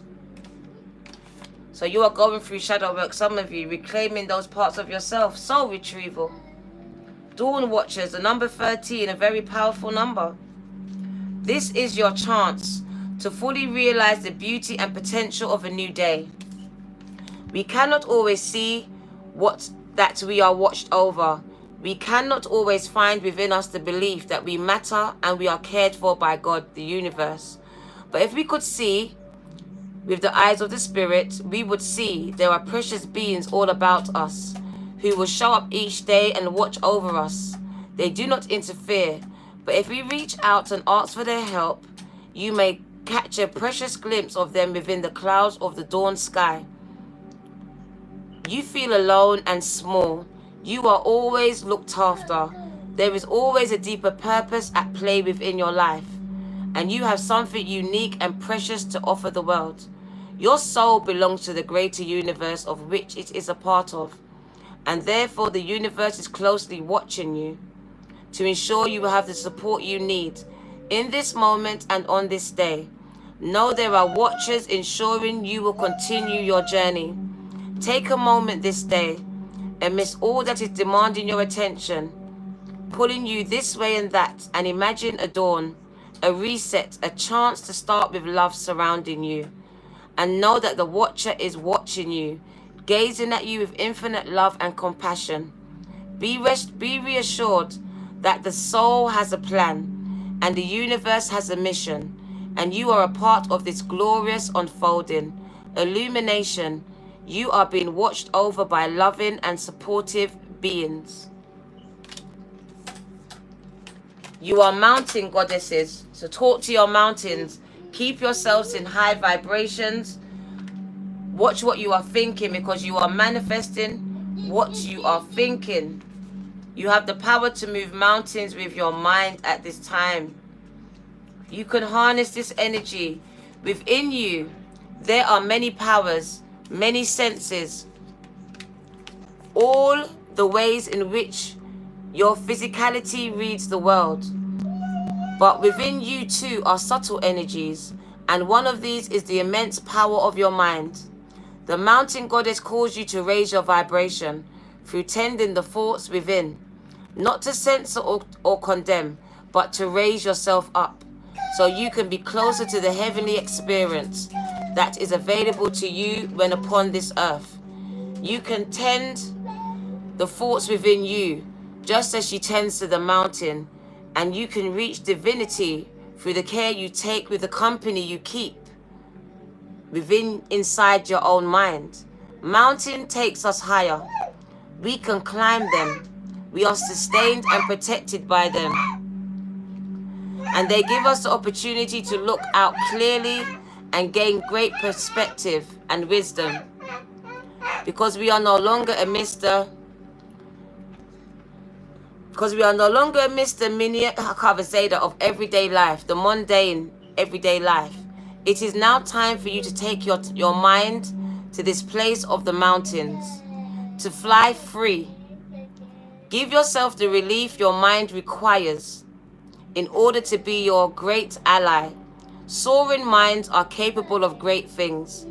So you are going through shadow work, some of you, reclaiming those parts of yourself. Soul retrieval. Dawn watchers, the number 13, a very powerful number. This is your chance to fully realize the beauty and potential of a new day. We cannot always see that we are watched over. We cannot always find within us the belief that we matter and we are cared for by God, the universe. But if we could see with the eyes of the Spirit, we would see there are precious beings all about us who will show up each day and watch over us. They do not interfere, but if we reach out and ask for their help, you may catch a precious glimpse of them within the clouds of the dawn sky. You feel alone and small. You are always looked after. There is always a deeper purpose at play within your life, and you have something unique and precious to offer the world. Your soul belongs to the greater universe of which it is a part of, and therefore the universe is closely watching you to ensure you will have the support you need in this moment and on this day. Know there are watchers ensuring you will continue your journey. Take a moment this day, amidst all that is demanding your attention, pulling you this way and that, and imagine a dawn, a reset, a chance to start with love surrounding you. And know that the watcher is watching you, gazing at you with infinite love and compassion. Be reassured that the soul has a plan and the universe has a mission, and you are a part of this glorious unfolding illumination. You are being watched over by loving and supportive beings. You are mountain goddesses, so talk to your mountains. Keep yourselves in high vibrations. Watch what you are thinking, because you are manifesting what you are thinking. You have the power to move mountains with your mind at this time. You can harness this energy. Within you, there are many powers, many senses, all the ways in which your physicality reads the world. But within you too are subtle energies, and one of these is the immense power of your mind. The mountain goddess calls you to raise your vibration through tending the thoughts within, not to censor or condemn, but to raise yourself up so you can be closer to the heavenly experience that is available to you when upon this earth. You can tend the thoughts within you just as she tends to the mountain, and you can reach divinity through the care you take with the company you keep inside your own mind. Mountain takes us higher. We can climb them. We are sustained and protected by them. And they give us the opportunity to look out clearly and gain great perspective and wisdom. Because we are no longer a Mr. Mini Kavazeda of everyday life, the mundane everyday life. It is now time for you to take your mind to this place of the mountains, to fly free. Give yourself the relief your mind requires in order to be your great ally. Soaring minds are capable of great things.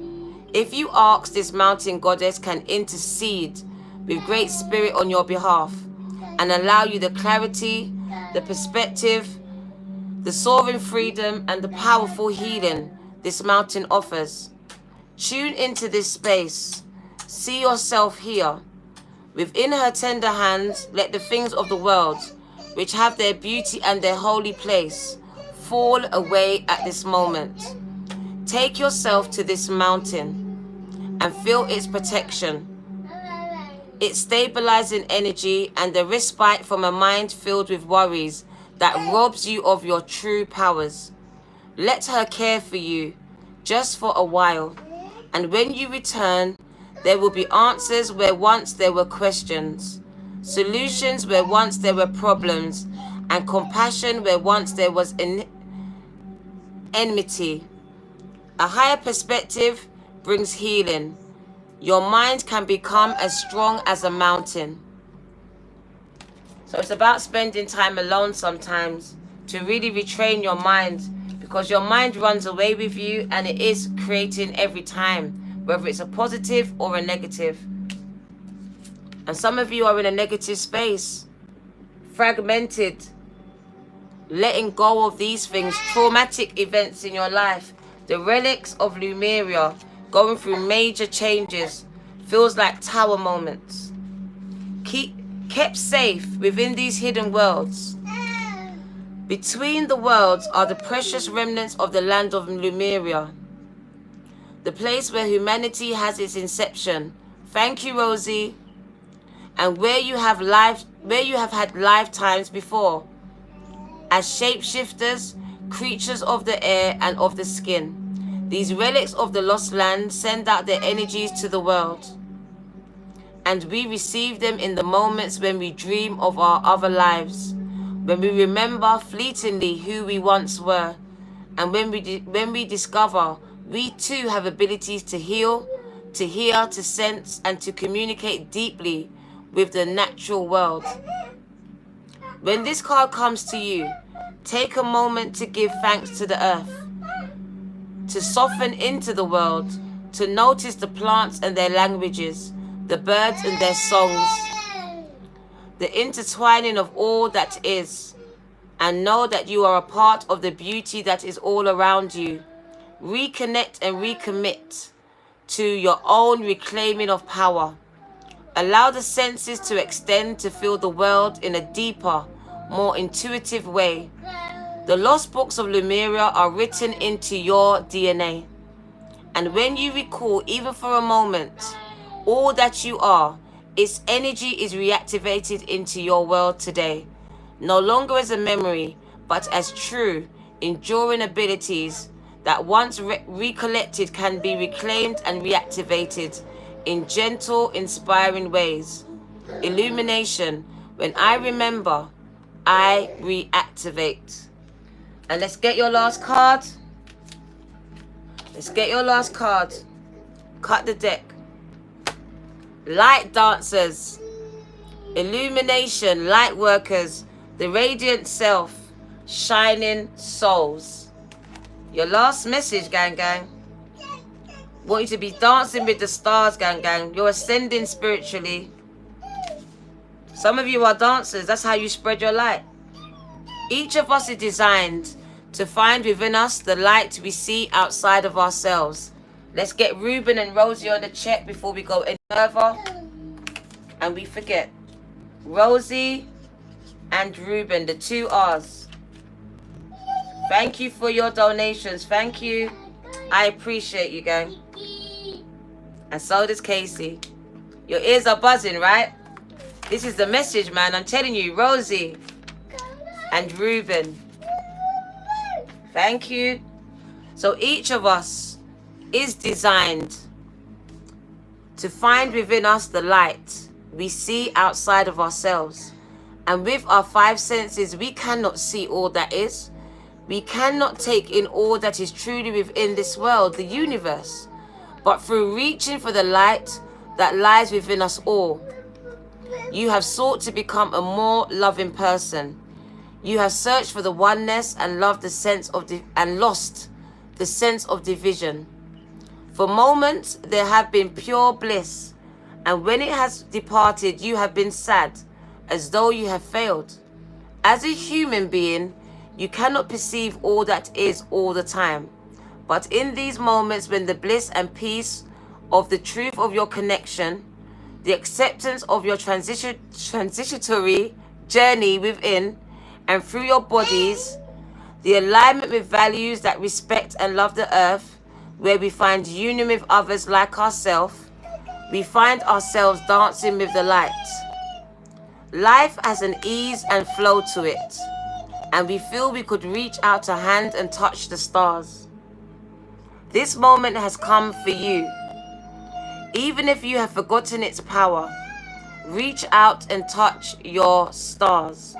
If you ask, this mountain goddess can intercede with great spirit on your behalf and allow you the clarity, the perspective, the soaring freedom, and the powerful healing this mountain offers. Tune into this space. See yourself here. Within her tender hands, let the things of the world, which have their beauty and their holy place, fall away at this moment. Take yourself to this mountain and feel its protection, its stabilizing energy, and the respite from a mind filled with worries that robs you of your true powers. Let her care for you just for a while, and when you return, there will be answers where once there were questions, solutions where once there were problems, and compassion where once there was enmity. A higher perspective brings healing. Your mind can become as strong as a mountain. So it's about spending time alone sometimes to really retrain your mind, because your mind runs away with you and it is creating every time, whether it's a positive or a negative. And some of you are in a negative space, fragmented, letting go of these things, traumatic events in your life. The relics of Lemuria, going through major changes, feels like tower moments. Kept safe within these hidden worlds. Between the worlds are the precious remnants of the land of Lemuria, the place where humanity has its inception. Thank you, Rosie. And where you have had lifetimes before, as shapeshifters, creatures of the air and of the skin. These relics of the lost land send out their energies to the world, and we receive them in the moments when we dream of our other lives, when we remember fleetingly who we once were, and when we discover we too have abilities to heal, to hear, to sense, and to communicate deeply with the natural world. When this card comes to you, take a moment to give thanks to the earth, to soften into the world, to notice the plants and their languages, the birds and their songs, the intertwining of all that is, and know that you are a part of the beauty that is all around you. Reconnect and recommit to your own reclaiming of power. Allow the senses to extend to feel the world in a deeper, more intuitive way. The lost books of Lemuria are written into your DNA. And when you recall, even for a moment, all that you are, its energy is reactivated into your world today. No longer as a memory, but as true, enduring abilities that once recollected can be reclaimed and reactivated in gentle, inspiring ways. Illumination. When I remember, I reactivate. And let's get your last card. Let's get your last card. Cut the deck. Light dancers. Illumination. Light workers. The radiant self. Shining souls. Your last message, gang, gang. Want you to be dancing with the stars, gang, gang. You're ascending spiritually. Some of you are dancers. That's how you spread your light. Each of us is designed to find within us the light we see outside of ourselves. Let's get Ruben and Rosie on the check before we go any further. And we forget. Rosie and Ruben, the two R's. Thank you for your donations. Thank you. I appreciate you, gang. And so does Casey. Your ears are buzzing, right? This is the message, man. I'm telling you, Rosie and Ruben. Thank you. So each of us is designed to find within us the light we see outside of ourselves. And with our five senses, we cannot see all that is. We cannot take in all that is truly within this world, the universe. But through reaching for the light that lies within us all, you have sought to become a more loving person. You have searched for the oneness and loved the sense of and lost the sense of division. For moments there have been pure bliss, and when it has departed, you have been sad, as though you have failed. As a human being, you cannot perceive all that is all the time. But in these moments when the bliss and peace of the truth of your connection, the acceptance of your transitory journey within and through your bodies, the alignment with values that respect and love the earth, where we find union with others like ourselves, we find ourselves dancing with the light. Life has an ease and flow to it, and we feel we could reach out a hand and touch the stars. This moment has come for you. Even if you have forgotten its power, reach out and touch your stars.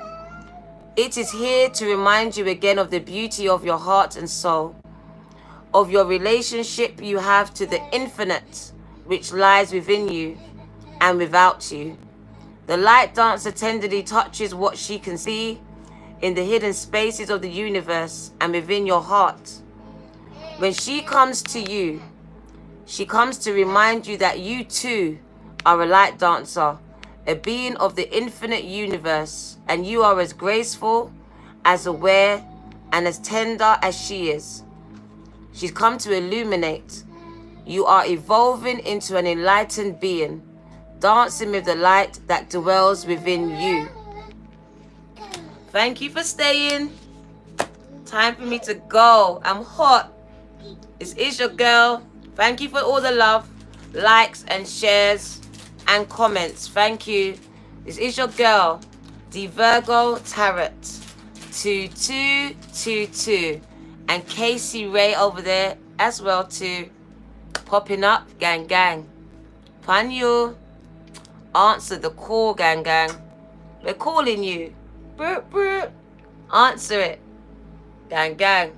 It is here to remind you again of the beauty of your heart and soul, of your relationship you have to the infinite which lies within you and without you. The light dancer tenderly touches what she can see in the hidden spaces of the universe and within your heart. When she comes to you, she comes to remind you that you too are a light dancer, a being of the infinite universe, and you are as graceful as aware and as tender as she is. She's come to illuminate. You are evolving into an enlightened being, dancing with the light that dwells within you. Thank you for staying. Time for me to go. I'm hot. This is your girl. Thank you for all the love, likes and shares and comments. Thank you. This is your girl, the Virgo Tarot 2222. And Casey Ray over there as well too. Popping up, gang gang. Pan you. Answer the call, gang gang. We're calling you. Brr, brr. Answer it. Gang gang.